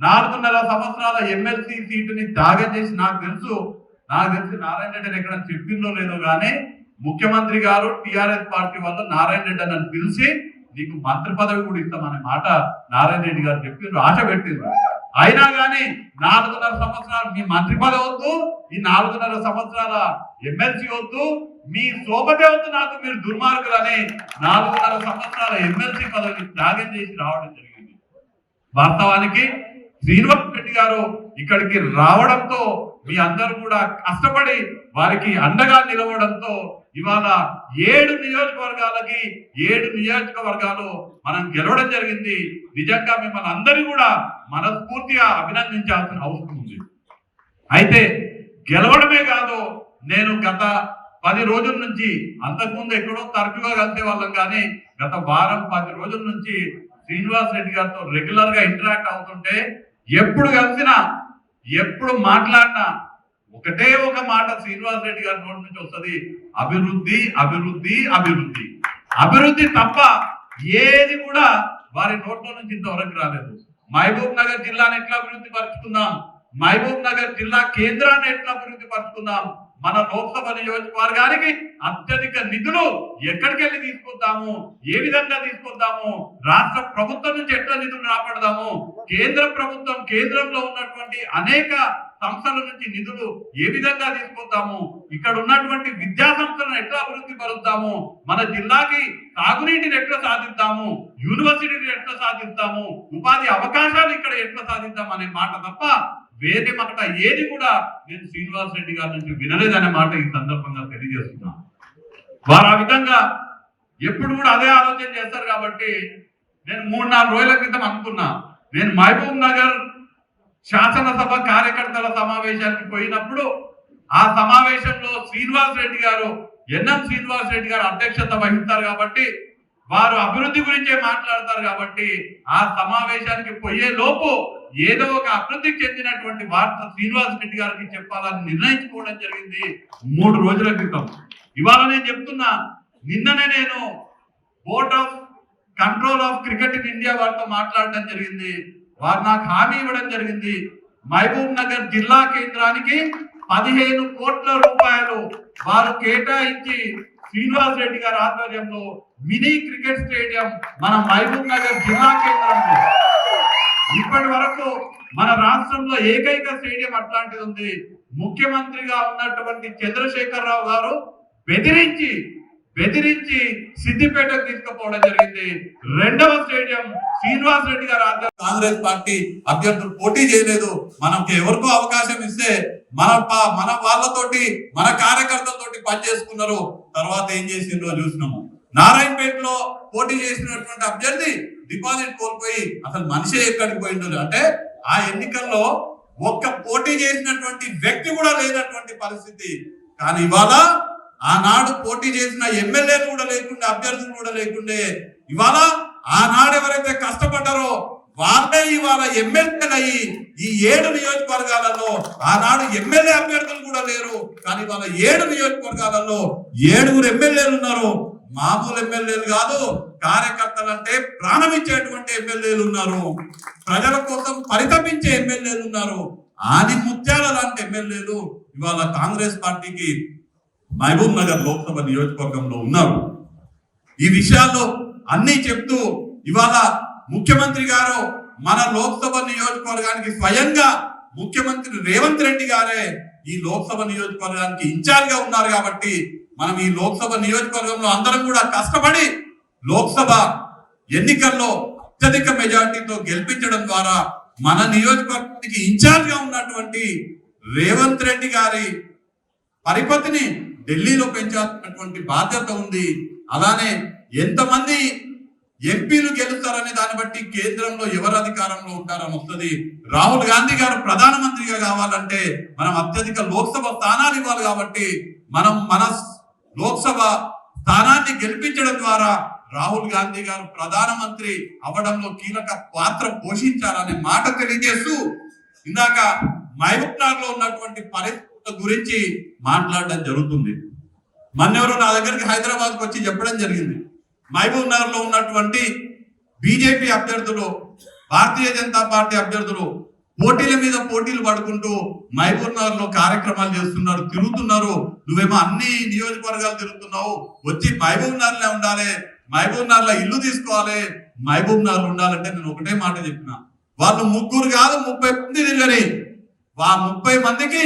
4.5 సంవత్సరాల ఎమ్మెల్సీ సీటుని త్యాగం చేసి నాకు తెలిసి నారాయణ రెడ్డి ఎక్కడ చెప్పిందో లేదో కానీ ముఖ్యమంత్రి గారు టిఆర్ఎస్ పార్టీ వల్ల నారాయణ రెడ్డి అని పిలిచి నీకు మంత్రి పదవి కూడా ఇస్తామనే మాట నారాయణ రెడ్డి గారు చెప్పిండ్రు, ఆశ పెట్టిండ్రు. అయినా కానీ 4.5 సంవత్సరాలు మీ మంత్రి పదవి వద్దు, ఈ 4.5 సంవత్సరాల ఎమ్మెల్సీ వద్దు, మీ సోపతే వద్దు నాకు, మీరు దుర్మార్గులని 4.5 సంవత్సరాల ఎమ్మెల్సీ పదవిని త్యాగం చేసి రావడం జరిగింది. వాస్తవానికి శ్రీనివాస్ రెడ్డి గారు ఇక్కడికి రావడంతో మీ అందరూ కూడా కష్టపడి వారికి అండగా నిలవడంతో ఇవాళ 7 నియోజకవర్గాలకి 7 నియోజకవర్గాలు మనం గెలవడం జరిగింది. నిజంగా మిమ్మల్ని అందరినీ కూడా మనస్ఫూర్తిగా అభినందించాల్సిన అవసరం ఉంది. అయితే గెలవడమే కాదు, నేను గత 10 రోజుల నుంచి, అంతకుముందు ఎక్కడో తరచుగా కలిసే వాళ్ళం కానీ గత వారం 10 రోజుల నుంచి శ్రీనివాస్ రెడ్డి గారితో రెగ్యులర్ గా ఇంటరాక్ట్ అవుతుంటే ఎప్పుడు కలిసినా ఎప్పుడు మాట్లాడినా ఒకటే ఒక మాట శ్రీనివాస్ రెడ్డి గారి నోటి నుంచి వస్తుంది, అభివృద్ధి అభివృద్ధి అభివృద్ధి. అభివృద్ధి తప్ప ఏది కూడా వారి నోట్లో నుంచి ఇంతవరకు రాలేదు. మహబూబ్ నగర్ జిల్లాను ఎట్లా అభివృద్ధి పరుచుకుందాం, మహబూబ్ నగర్ జిల్లా కేంద్రాన్ని ఎట్లా అభివృద్ధి పరుచుకుందాం, మన లోక్సభ నియోజకవర్గానికి అత్యధిక నిధులు ఎక్కడికి వెళ్ళి తీసుకొద్దాము, ఏ విధంగా తీసుకొద్దాము, రాష్ట్ర ప్రభుత్వం నుంచి ఎట్లా నిధులు రాబడదాము, కేంద్ర ప్రభుత్వం కేంద్రంలో ఉన్నటువంటి అనేక సంస్థల నుంచి నిధులు ఏ విధంగా తీసుకొద్దాము, ఇక్కడ ఉన్నటువంటి విద్యా సంస్థలను ఎట్లా అభివృద్ధి పరుద్దాము, మన జిల్లాకి తాగునీటిని ఎట్లా సాధిద్దాము, యూనివర్సిటీని ఎట్లా సాధిద్దాము, ఉపాధి అవకాశాలు ఇక్కడ ఎట్లా సాధిద్దాం అనే మాట తప్ప వేరే మాట ఏది కూడా నేను శ్రీనివాస్ రెడ్డి గారి నుంచి వినలేదనే మాట ఈ సందర్భంగా తెలియజేస్తున్నాను. వారు ఆ విధంగా ఎప్పుడు కూడా అదే ఆలోచన చేస్తారు. కాబట్టి నేను 3-4 రోజుల క్రితం అనుకున్నా, నేను మహబూబ్ నగర్ శాసనసభ కార్యకర్తల సమావేశానికి పోయినప్పుడు ఆ సమావేశంలో శ్రీనివాస్ రెడ్డి గారు, ఎన్ఎం శ్రీనివాస్ రెడ్డి గారు అధ్యక్షత వహిస్తారు కాబట్టి వారు అభివృద్ధి గురించే మాట్లాడతారు. కాబట్టి ఆ సమావేశానికి పోయే లోపు ఏదో ఒక అభివృద్ధికి చెందినటువంటి వార్త శ్రీనివాస్ రెడ్డి గారికి చెప్పాలని నిర్ణయించుకోవడం జరిగింది 3 రోజుల క్రితం. ఇవాళ నేను చెప్తున్నా, నిన్ననే నేను board of control of cricket in India వారితో మాట్లాడడం జరిగింది. వారు నాకు హామీ ఇవ్వడం జరిగింది, మహబూబ్ నగర్ జిల్లా కేంద్రానికి 15 కోట్ల రూపాయలు వారు కేటాయించి శ్రీనివాస్ రెడ్డి గారి ఆధ్వర్యంలో మినీ క్రికెట్ స్టేడియం మన మహబూబ్ నగర్ జిల్లా కేంద్రంలో, ఇప్పటి వరకు మన రాష్ట్రంలో ఏకైక స్టేడియం అట్లాంటిది ఉంది. ముఖ్యమంత్రిగా ఉన్నటువంటి చంద్రశేఖరరావు గారు బెదిరించి సిద్దిపేటకు తీసుకుపోవడం జరిగింది. 2వ స్టేడియం శ్రీనివాస్ రెడ్డి గారు కాంగ్రెస్ పార్టీ అభ్యర్థులు పోటీ చేయలేదు, మనకి ఎవరికో అవకాశం ఇస్తే మన వాళ్ళతోటి మన కార్యకర్తలతోటి పనిచేసుకున్నారు. తర్వాత ఏం చేసిందో చూసినాము. నారాయణపేటలో పోటీ చేసినటువంటి అభ్యర్థి డిపాజిట్ కోల్పోయి అసలు మనిషి ఎక్కడికి పోయిందో, అంటే ఆ ఎన్నికల్లో ఒక్క పోటీ చేసినటువంటి వ్యక్తి కూడా లేనటువంటి పరిస్థితి. కానీ ఇవాళ ఆనాడు పోటీ చేసిన ఎమ్మెల్యేలు కూడా లేకుండే, అభ్యర్థులు కూడా లేకుండే, ఇవాళ ఆనాడు ఎవరైతే కష్టపడ్డారో వాళ్ళే ఇవాళ ఎమ్మెల్యేలు అయ్యి ఈ 7 నియోజకవర్గాలలో, ఆనాడు ఎమ్మెల్యే అభ్యర్థులు కూడా లేరు కానీ ఇవాళ 7 నియోజకవర్గాలలో 7 ఎమ్మెల్యేలు ఉన్నారు. మామూలు ఎమ్మెల్యేలు కాదు, కార్యకర్తలు అంటే ప్రాణం ఇచ్చేటువంటి ఎమ్మెల్యేలు ఉన్నారు, ప్రజల కోసం పరితపించే ఎమ్మెల్యేలు ఉన్నారు. ఆది ముత్యాల లాంటి ఎమ్మెల్యేలు ఇవాళ కాంగ్రెస్ పార్టీకి మహబూబ్ నగర్ లోక్సభ నియోజకవర్గంలో ఉన్నారు. ఈ విషయాల్లో అన్ని చెప్తూ ఇవాళ ముఖ్యమంత్రి గారు మన లోక్సభ నియోజకవర్గానికి స్వయంగా ముఖ్యమంత్రి రేవంత్ రెడ్డి గారే ఈ లోక్సభ నియోజకవర్గానికి ఇన్ఛార్జ్ గా ఉన్నారు. కాబట్టి మనం ఈ లోక్సభ నియోజకవర్గంలో అందరం కూడా కష్టపడి లోక్సభ ఎన్నికల్లో అత్యధిక మెజార్టీతో గెలిపించడం ద్వారా మన నియోజకవర్గానికి ఇన్ఛార్జ్ గా ఉన్నటువంటి రేవంత్ రెడ్డి గారి పరిపతిని ఢిల్లీలో పెంచాల్సినటువంటి బాధ్యత ఉంది. అలానే ఎంతమంది ఎంపీలు గెలుస్తారనే దాన్ని బట్టి కేంద్రంలో ఎవరు అధికారంలో ఉంటారని వస్తుంది. రాహుల్ గాంధీ గారు ప్రధానమంత్రిగా కావాలంటే మనం అత్యధిక లోక్సభ స్థానాలు ఇవ్వాలి. కాబట్టి మనం మన లోక్సభ స్థానాన్ని గెలిపించడం ద్వారా రాహుల్ గాంధీ గారు ప్రధానమంత్రి అవడంలో కీలక పాత్ర పోషించాలనే మాట తెలియజేస్తూ ఇందాక మహబూబ్ నగర్ లో ఉన్నటువంటి పరిస్థితుల గురించి మాట్లాడడం జరుగుతుంది. మొన్నెవరు నా దగ్గరికి హైదరాబాద్కి వచ్చి చెప్పడం జరిగింది, మహబూబ్ నగర్ లో ఉన్నటువంటి బీజేపీ అభ్యర్థులు, భారతీయ జనతా పార్టీ అభ్యర్థులు పోటీల మీద పోటీలు పడుకుంటూ మహబూబ్నగర్ లో కార్యక్రమాలు చేస్తున్నారు, తిరుగుతున్నారు. నువ్వేమో అన్ని నియోజకవర్గాలు తిరుగుతున్నావు, వచ్చి మహబూబ్నగర్ లో ఉండాలి, మహబూబ్నగర్ లో ఇల్లు తీసుకోవాలి, మహబూబ్నగర్ ఉండాలంటే నేను ఒకటే మాట చెప్పిన, వాళ్ళు 3 కాదు 30 మంది తిరగని, ఆ 30 మందికి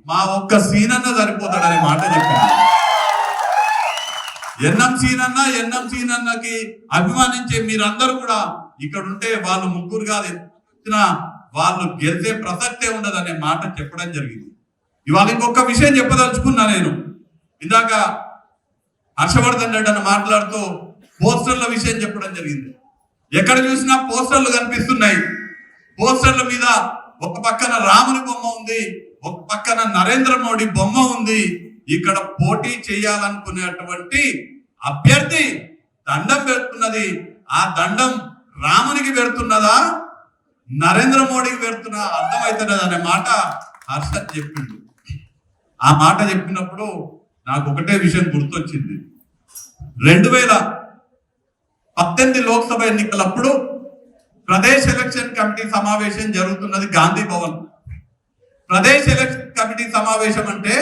మా ఒక్క సీనన్న సరిపోతాడనే మాట చెప్పిన. ఎన్ఎం సీనన్నకి అభిమానించే మీరందరూ కూడా ఇక్కడ ఉంటే వాళ్ళు 3 కాదు వచ్చినా వాళ్ళు గెలిచే ప్రసక్తే ఉండదనే మాట చెప్పడం జరిగింది. ఇవాళ ఇంకొక విషయం చెప్పదలుచుకున్నా నేను. ఇందాక హర్షవర్ధన్ రెడ్డి అని మాట్లాడుతూ పోస్టర్ల విషయం చెప్పడం జరిగింది. ఎక్కడ చూసినా పోస్టర్లు కనిపిస్తున్నాయి. పోస్టర్ల మీద ఒక పక్కన రాముని బొమ్మ ఉంది, ఒక పక్కన నరేంద్ర మోడీ బొమ్మ ఉంది. ఇక్కడ పోటీ చేయాలనుకునేటువంటి అభ్యర్థి దండం పెడుతున్నది. ఆ దండం రామునికి పెడుతున్నదా, నరేంద్ర మోడీకి పెడుతున్నా అర్థమవుతున్నది అనే మాట హర్షద్ చెప్పిండు. ఆ మాట చెప్పినప్పుడు నాకు ఒకటే విషయం గుర్తొచ్చింది. 2018 లోక్సభ ఎన్నికలప్పుడు ప్రదేశ్ ఎలక్షన్ కమిటీ సమావేశం జరుగుతున్నది గాంధీ భవన్. ప్రదేశ్ ఎలక్షన్ కమిటీ సమావేశం అంటే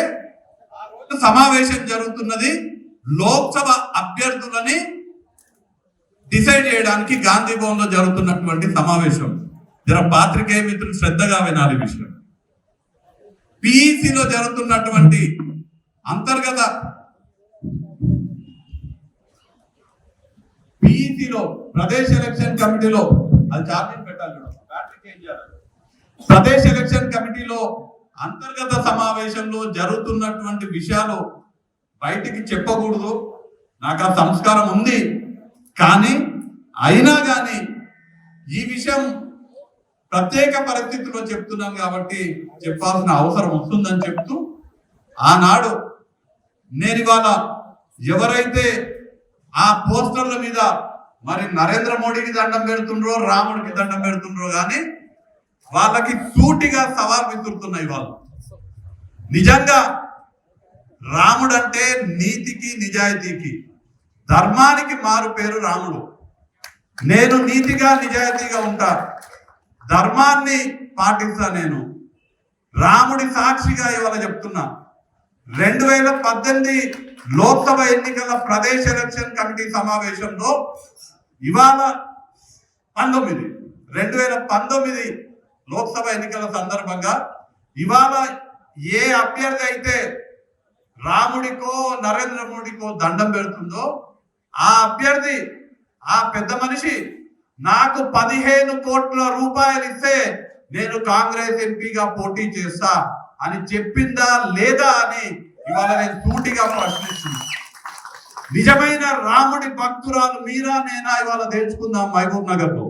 ఆ రోజు సమావేశం జరుగుతున్నది లోక్సభ అభ్యర్థులని డిసైడ్ చేయడానికి గాంధీ భవన్ లో జరుగుతున్నటువంటి సమావేశం. జర పాత్రికేయ మిత్రులు శ్రద్ధగా వినాలి విషయం. పిఈసిలో జరుగుతున్నటువంటి అంతర్గత పిఈసిలో ప్రదేశ్ ఎలక్షన్ కమిటీలో అది చార్జింగ్ పెట్టాలి, ప్రదేశ్ ఎలక్షన్ కమిటీలో అంతర్గత సమావేశంలో జరుగుతున్నటువంటి విషయాలు బయటికి చెప్పకూడదు. నాకు ఆ సంస్కారం ఉంది, కానీ అయినా కానీ ఈ విషయం ప్రత్యేక పరిస్థితుల్లో చెప్తున్నాను కాబట్టి చెప్పాల్సిన అవసరం వస్తుందని చెప్తూ, ఆనాడు నేను ఇవాళ ఎవరైతే ఆ పోస్టర్ల మీద మరి నరేంద్ర మోడీకి దండం పెడుతుండ్రో, రాముడికి దండం పెడుతుండ్రో కానీ వాళ్ళకి సూటిగా సవాల్ విసురుతున్నాయి. వాళ్ళు నిజంగా రాముడు అంటే నీతికి నిజాయితీకి ధర్మానికి మారు పేరు రాముడు. నేను నీతిగా నిజాయితీగా ఉంటా, ధర్మాన్ని పాటిస్తా. నేను రాముడి సాక్షిగా ఇవాళ చెప్తున్నా, 2018 లోక్సభ ఎన్నికల ప్రదేశ్ ఎలక్షన్ కమిటీ సమావేశంలో ఇవాళ 2019 లోక్సభ ఎన్నికల సందర్భంగా ఇవాళ ఏ అభ్యర్థి అయితే రాముడికో నరేంద్ర మోడీకో దండం పెడుతుందో ఆ అభ్యర్థి, ఆ పెద్ద మనిషి నాకు 15 కోట్ల రూపాయలు ఇస్తే నేను కాంగ్రెస్ ఎంపీగా పోటీ చేస్తా అని చెప్పిందా లేదా అని ఇవాళ నేను సూటిగా ప్రశ్నిస్తున్నా. నిజమైన రాముడి భక్తురాలు మీరా నేనా ఇవాళ తెలుసుకుందాం. మహబూబ్ నగర్ లో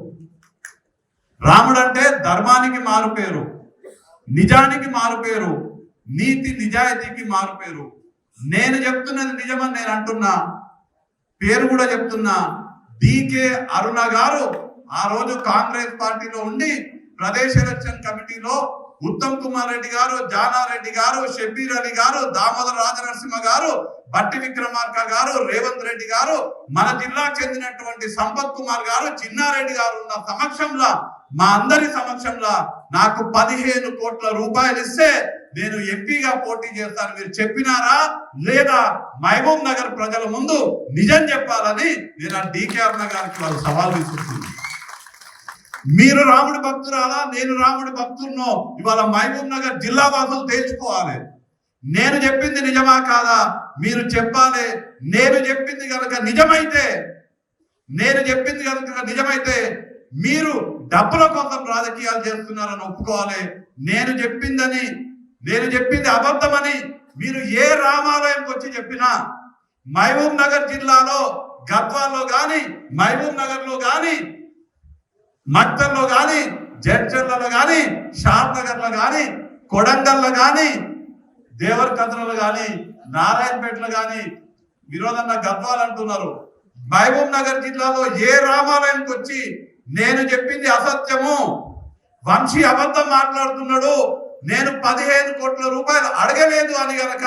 రాముడు అంటే ధర్మానికి మారు పేరు, నిజానికి మారు పేరు, నీతి నిజాయితీకి మారు పేరు. నేను చెప్తున్నది నిజమని నేను అంటున్నా, పేరు కూడా చెప్తున్నా. డికే అరుణ గారు ఆ రోజు కాంగ్రెస్ పార్టీలో ఉండి ప్రదేశ్ ఎలక్షన్ కమిటీలో ఉత్తమ్ కుమార్ రెడ్డి గారు, జానారెడ్డి గారు, షబ్బీర్ అలీ గారు, దామోదర రాజనరసింహ గారు, బట్టి విక్రమార్క గారు, రేవంత్ రెడ్డి గారు, మన జిల్లాకు చెందినటువంటి సంపత్ కుమార్ గారు, చిన్నారెడ్డి గారు ఉన్న సమక్షంలో, మా అందరి సమక్షంలో నాకు 15 కోట్ల రూపాయలు ఇస్తే నేను ఎంపీగా పోటీ చేస్తాను మీరు చెప్పినారా లేదా? మహబూబ్ నగర్ ప్రజల ముందు నిజం చెప్పాలని నేను ఆ డికే అరుణ గారికి వాళ్ళు సవాల్ విసురుతున్నాను. మీరు రాముడి భక్తురాలా, నేను రాముడి భక్తున్నో ఇవాళ మహబూబ్ నగర్ జిల్లా వాసులు తేల్చుకోవాలి. నేను చెప్పింది నిజమా కాదా మీరు చెప్పాలి. నేను చెప్పింది కనుక నిజమైతే మీరు డబ్బుల కోసం రాజకీయాలు చేస్తున్నారని ఒప్పుకోవాలి. నేను చెప్పింది అబద్ధమని మీరు ఏ రామాలయంకి వచ్చి చెప్పినా, మహబూబ్ నగర్ జిల్లాలో గద్వాల్లో గాని, మహబూబ్ నగర్ లో గాని, మక్తల్లో గాని, జడ్చర్లలో గాని, షాద్ నగర్ లో గాని, కొడంగల్లో గాని, దేవరకద్రలో గాని, నారాయణపేటలో గాని, విరోధన్న గద్వాల్ అంటున్నారు. మహబూబ్ నగర్ జిల్లాలో ఏ రామాలయంకి వచ్చి నేను చెప్పింది అసత్యము, వంశీ అబద్ధం మాట్లాడుతున్నాడు, నేను 15 కోట్ల రూపాయలు అడగలేదు అని గనక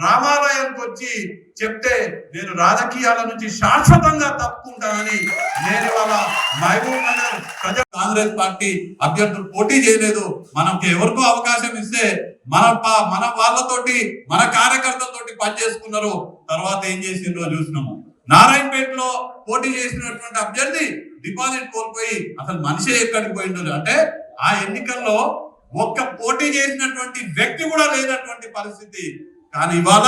రామాలయానికి వచ్చి చెప్తే నేను రాజకీయాల నుంచి శాశ్వతంగా తప్పుకుంటానని నేను ఇవాళ మహబూబ్ నగర్ ప్రజా కాంగ్రెస్ పార్టీ అభ్యర్థులు పోటీ చేయలేదు. మనకి ఎవరికో అవకాశం ఇస్తే మన వాళ్ళతోటి మన కార్యకర్తలతోటి పనిచేసుకున్నారు. తర్వాత ఏం చేసిండ్రో చూసినాము. నారాయణపేటలో పోటీ చేసినటువంటి అభ్యర్థి డిపాజిట్ కోల్పోయి అసలు మనిషి ఎక్కడికి పోయిండో, అంటే ఆ ఎన్నికల్లో ఒక్క పోటీ చేసినటువంటి వ్యక్తి కూడా లేనటువంటి పరిస్థితి. కానీ ఇవాళ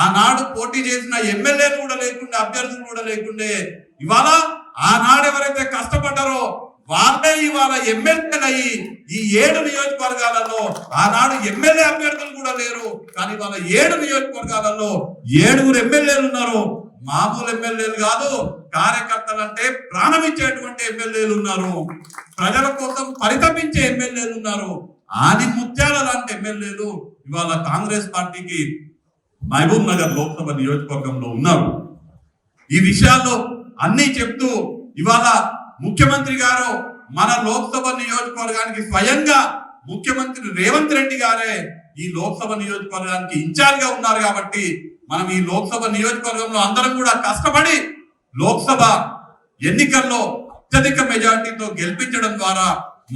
ఆనాడు పోటీ చేసిన ఎమ్మెల్యేలు కూడా లేకుండే, అభ్యర్థులు కూడా లేకుండే, ఇవాళ ఆనాడు ఎవరైతే కష్టపడ్డారో వాళ్ళే ఇవాళ ఎమ్మెల్యేలు అయ్యి ఈ 7 నియోజకవర్గాలలో ఆనాడు ఎమ్మెల్యే అభ్యర్థులు కూడా లేరు. కానీ ఇవాళ 7 నియోజకవర్గాలలో 7 ఎమ్మెల్యేలు ఉన్నారు. మామూలు ఎమ్మెల్యేలు కాదు, కార్యకర్తలు అంటే ప్రాణం ఇచ్చేటువంటి ఎమ్మెల్యేలు ఉన్నారు. ప్రజల కోసం పరితపించే ఎమ్మెల్యేలు ఉన్నారు. ఆది ముత్యాల లాంటి ఎమ్మెల్యేలు ఇవాళ కాంగ్రెస్ పార్టీకి మహబూబ్ నగర్ లోక్సభ నియోజకవర్గంలో ఉన్నారు. ఈ విషయాల్లో అన్ని చెప్తూ ఇవాళ ముఖ్యమంత్రి గారు మన లోక్సభ నియోజకవర్గానికి స్వయంగా ముఖ్యమంత్రి రేవంత్ రెడ్డి గారే ఈ లోక్సభ నియోజకవర్గానికి ఇన్ఛార్జ్ గా ఉన్నారు. కాబట్టి మనం ఈ లోక్సభ నియోజకవర్గంలో అందరం కూడా కష్టపడి లోక్సభ ఎన్నికల్లో అత్యధిక మెజార్టీతో గెలిపించడం ద్వారా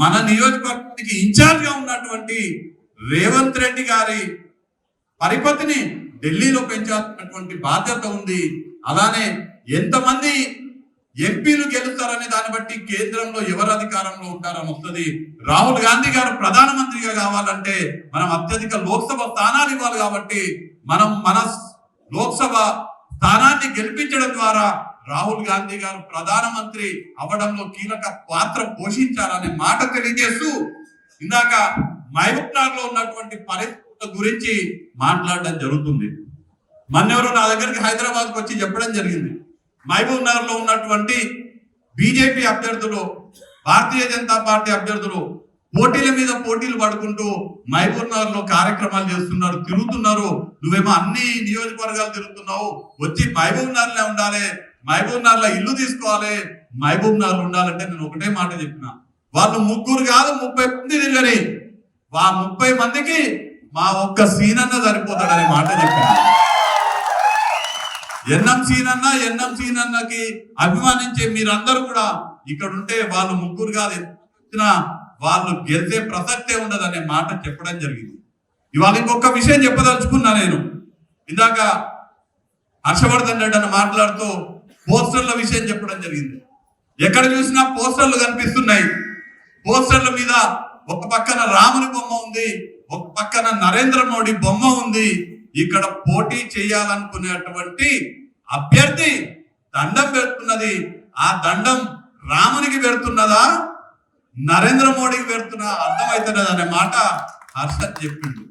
మన నియోజకవర్గానికి ఇన్ఛార్జ్ గా ఉన్నటువంటి రేవంత్ రెడ్డి గారి పరిపతిని ఢిల్లీలో పెంచాల్సినటువంటి బాధ్యత ఉంది. అలానే ఎంతమంది ఎంపీలు గెలుస్తారనే దాన్ని బట్టి కేంద్రంలో ఎవరు అధికారంలో ఉంటారని వస్తుంది. రాహుల్ గాంధీ గారు ప్రధానమంత్రిగా కావాలంటే మనం అత్యధిక లోక్సభ స్థానాలు ఇవ్వాలి. కాబట్టి మనం మన లోక్సభ స్థానాన్ని గెలిపించడం ద్వారా రాహుల్ గాంధీ గారు ప్రధానమంత్రి అవడంలో కీలక పాత్ర పోషించాలనే మాట తెలియజేస్తూ ఇందాక మహబూబ్ నగర్ లో ఉన్నటువంటి పరిస్థితుల గురించి మాట్లాడడం జరుగుతుంది. మొన్నెవరో నా దగ్గరికి హైదరాబాద్కి వచ్చి చెప్పడం జరిగింది. మహబూబ్ నగర్ లో ఉన్నటువంటి బీజేపీ అభ్యర్థులు, భారతీయ జనతా పార్టీ అభ్యర్థులు పోటీల మీద పోటీలు పడుకుంటూ మహబూబ్ నగర్ లో కార్యక్రమాలు చేస్తున్నారు, తిరుగుతున్నారు. నువ్వేమో అన్ని నియోజకవర్గాలు తిరుగుతున్నావు, వచ్చి మహబూబ్ నగర్ లో ఉండాలి, మహబూబ్ నగర్ లో ఇల్లు తీసుకోవాలి, మహబూబ్ నగర్ ఉండాలంటే నేను ఒకటే మాట చెప్పిన, వాళ్ళు 3 కాదు 30 మంది తిరగని ఆ 30 మందికి మా ఒక్క సీనన్న సరిపోతాడనే మాట చెప్పిన. ఎన్ఎం సీనన్నకి అభిమానించే మీరందరూ కూడా ఇక్కడ ఉంటే వాళ్ళు 3 కాదు వచ్చినా వాళ్ళు గెలిచే ప్రసక్తే ఉండదనే మాట చెప్పడం జరిగింది. ఇవాళ ఇంకొక విషయం చెప్పదలుచుకున్నా నేను. ఇందాక హర్షవర్ధన్ రెడ్డి అని మాట్లాడుతూ పోస్టర్ల విషయం చెప్పడం జరిగింది. ఎక్కడ చూసినా పోస్టర్లు కనిపిస్తున్నాయి. పోస్టర్ల మీద ఒక పక్కన రాముని బొమ్మ ఉంది, ఒక పక్కన నరేంద్ర మోడీ బొమ్మ ఉంది. ఇక్కడ పోటీ చేయాలనుకునేటువంటి అభ్యర్థి దండం పెడుతున్నది. ఆ దండం రామునికి పెడుతున్నదా, నరేంద్ర మోడీకి పెడుతున్నా అర్థమవుతున్నది అనే మాట హర్షద్ చెప్పిండు.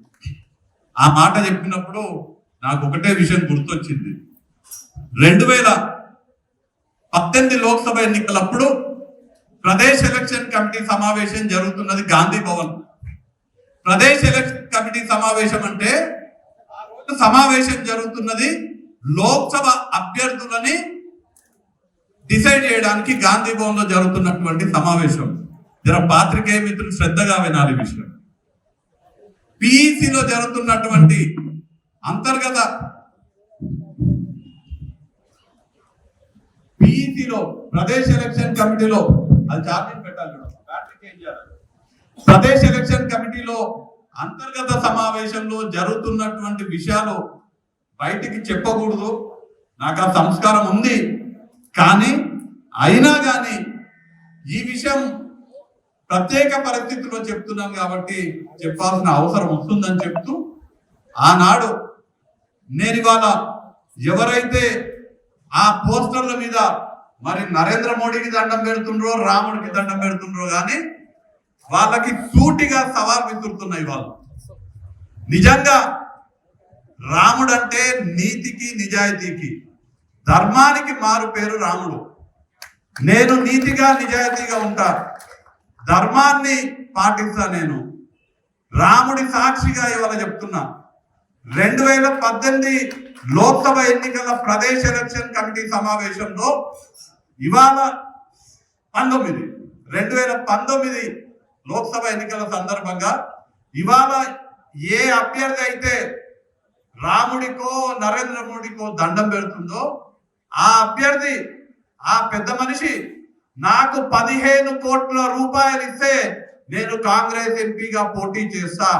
ఆ మాట చెప్పినప్పుడు నాకు ఒకటే విషయం గుర్తొచ్చింది. 2018 లోక్సభ ఎన్నికలప్పుడు ప్రదేశ్ ఎలక్షన్ కమిటీ సమావేశం జరుగుతున్నది గాంధీ భవన్. ప్రదేశ్ ఎలక్షన్ కమిటీ సమావేశం అంటే ఆ రోజు సమావేశం జరుగుతున్నది లోక్సభ అభ్యర్థులని డిసైడ్ చేయడానికి గాంధీ భవన్ లో జరుగుతున్నటువంటి సమావేశం. జర పాత్రికేయ మిత్రులు శ్రద్ధగా వినాలి విషయం. పిఈసిలో జరుగుతున్నటువంటి అంతర్గత పిఈసిలో ప్రదేశ్ ఎలక్షన్ కమిటీలో అది చార్జింగ్ పెట్టాలి, ప్రదేశ్ ఎలక్షన్ కమిటీలో అంతర్గత సమావేశంలో జరుగుతున్నటువంటి విషయాలు బయటికి చెప్పకూడదు. నాకు ఆ సంస్కారం ఉంది, కానీ అయినా కానీ ఈ విషయం ప్రత్యేక పరిస్థితుల్లో చెప్తున్నాను కాబట్టి చెప్పాల్సిన అవసరం వస్తుందని చెప్తూ ఆనాడు నేను ఇవాళ ఎవరైతే ఆ పోస్టర్ల మీద మరి నరేంద్ర మోడీకి దండం పెడుతుండ్రో, రాముడికి దండం పెడుతుండ్రో కానీ వాళ్ళకి సూటిగా సవాల్ విసురుతున్నాయి. వాళ్ళు నిజంగా రాముడు అంటే నీతికి నిజాయితీకి ధర్మానికి మారు పేరు రాముడు. నేను నీతిగా నిజాయితీగా ఉంటా, ధర్మాన్ని పాటిస్తా. నేను రాముడి సాక్షిగా ఇవాళ చెప్తున్నా, 2018 లోక్సభ ఎన్నికల ప్రదేశ్ ఎలక్షన్ కమిటీ సమావేశంలో ఇవాళ 2019 లోక్సభ ఎన్నికల సందర్భంగా ఇవాళ ఏ అభ్యర్థి అయితే రాముడికో నరేంద్ర మోడీకో దండం పెడుతుందో ఆ అభ్యర్థి, ఆ పెద్ద మనిషి నాకు 15 కోట్ల రూపాయలు ఇస్తే నేను కాంగ్రెస్ ఎంపీగా పోటీ చేస్తా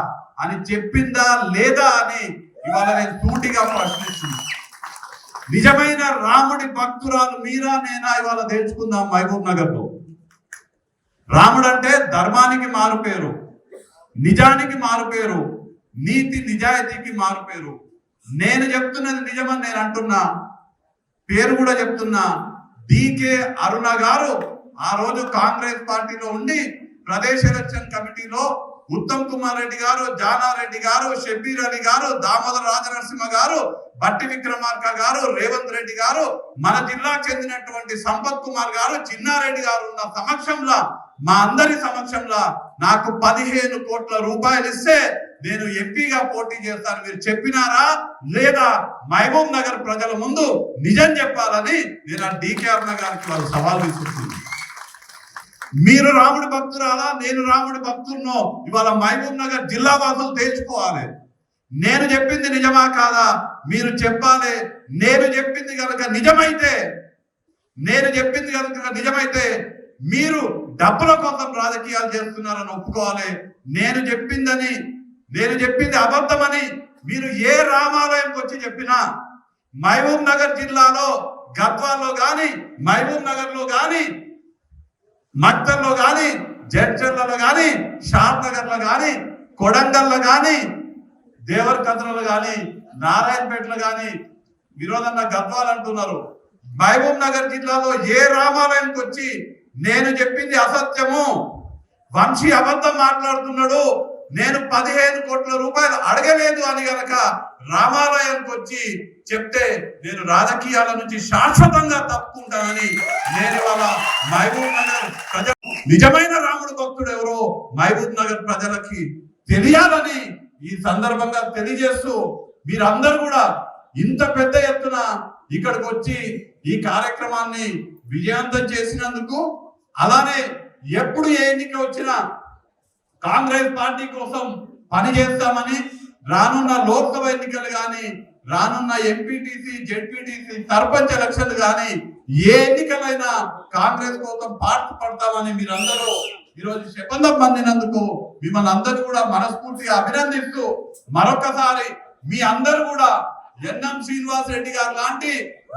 అని చెప్పిందా లేదా అని ఇవాళ నేను సూటిగా ప్రశ్నిస్తున్నా. నిజమైన రాముడి భక్తురాలు మీరా నేనా ఇవాళ తెలుసుకుందాం. మహబూబ్ నగర్ లో రాముడు అంటే ధర్మానికి మారుపేరు, నిజానికి మారుపేరు, నీతి నిజాయితీకి మారుపేరు. నేను చెప్తున్నది నిజమని నేను అంటున్నా, పేరు కూడా చెప్తున్నా. డికే అరుణ గారు ఆ రోజు కాంగ్రెస్ పార్టీలో ఉండి ప్రదేశ్ ఎలక్షన్ కమిటీలో ఉత్తమ్ కుమార్ రెడ్డి గారు, జానారెడ్డి గారు, షబ్బీర్ అలీ గారు, దామోదర రాజనరసింహ గారు, బట్టి విక్రమార్క గారు, రేవంత్ రెడ్డి గారు, మన జిల్లాకు చెందినటువంటి సంపత్ కుమార్ గారు, చిన్నారెడ్డి గారు ఉన్న సమక్షంలో, మా అందరి సమక్షంలో నాకు 15 కోట్ల రూపాయలు ఇస్తే నేను ఎంపీగా పోటీ చేస్తాను మీరు చెప్పినారా లేదా? మహబూబ్ నగర్ ప్రజల ముందు నిజం చెప్పాలని నేను ఆ డికే అరుణ గారికి వాళ్ళు సవాల్ విసురుతున్నాను. మీరు రాముడి భక్తురాలా, నేను రాముడి భక్తున్నో ఇవాళ మహబూబ్ నగర్ జిల్లా వాసులు తేల్చుకోవాలి. నేను చెప్పింది నిజమా కాదా మీరు చెప్పాలి. నేను చెప్పింది కనుక నిజమైతే మీరు డబ్బుల కోసం రాజకీయాలు చేస్తున్నారని ఒప్పుకోవాలి. నేను చెప్పింది అబద్ధమని మీరు ఏ రామాలయంకి వచ్చి చెప్పినా, మహబూబ్ నగర్ జిల్లాలో గద్వాల్లో గాని, మహబూబ్ నగర్ లో గాని, మక్తల్లో గాని, జడ్చర్లలో గాని, షాద్ నగర్ లో గాని, కొడంగల్లో గాని, దేవరకద్రలో గాని, నారాయణపేటలో గాని, విరోధన్న గద్వాల్ అంటున్నారు. మహబూబ్ నగర్ జిల్లాలో ఏ రామాలయంకి వచ్చి నేను చెప్పింది అసత్యము, వంశీ అబద్ధం మాట్లాడుతున్నాడు, నేను 15 కోట్ల రూపాయలు అడగలేదు అని గనక రామాలయానికి వచ్చి చెప్తే నేను రాజకీయాల నుంచి శాశ్వతంగా తప్పుకుంటానని నేను ఇవాళ మహబూబ్ నగర్ ప్రజలు, నిజమైన రాముడు భక్తుడు ఎవరో మహబూబ్ నగర్ ప్రజలకి తెలియాలని ఈ సందర్భంగా తెలియజేస్తూ, మీరందరూ కూడా ఇంత పెద్ద ఎత్తున ఇక్కడికి వచ్చి ఈ కార్యక్రమాన్ని విజయవంతం చేసినందుకు, అలానే ఎప్పుడు ఏ ఎన్నిక వచ్చినా కాంగ్రెస్ పార్టీ కోసం పనిచేస్తామని, రానున్న లోక్సభ ఎన్నికలు కానీ, రానున్న ఎంపీటీసీ, జెడ్పీటీసీ, సర్పంచ్ ఎలక్షన్లు కానీ ఏ ఎన్నికలైనా కాంగ్రెస్ కోసం పాటుపడతామని మీరందరూ ఈరోజు శపథం పొందినందుకు మిమ్మల్ని అందరూ కూడా మనస్ఫూర్తిగా అభినందిస్తూ, మరొకసారి మీ అందరూ కూడా ఎన్ఎం శ్రీనివాస్ రెడ్డి గారు లాంటి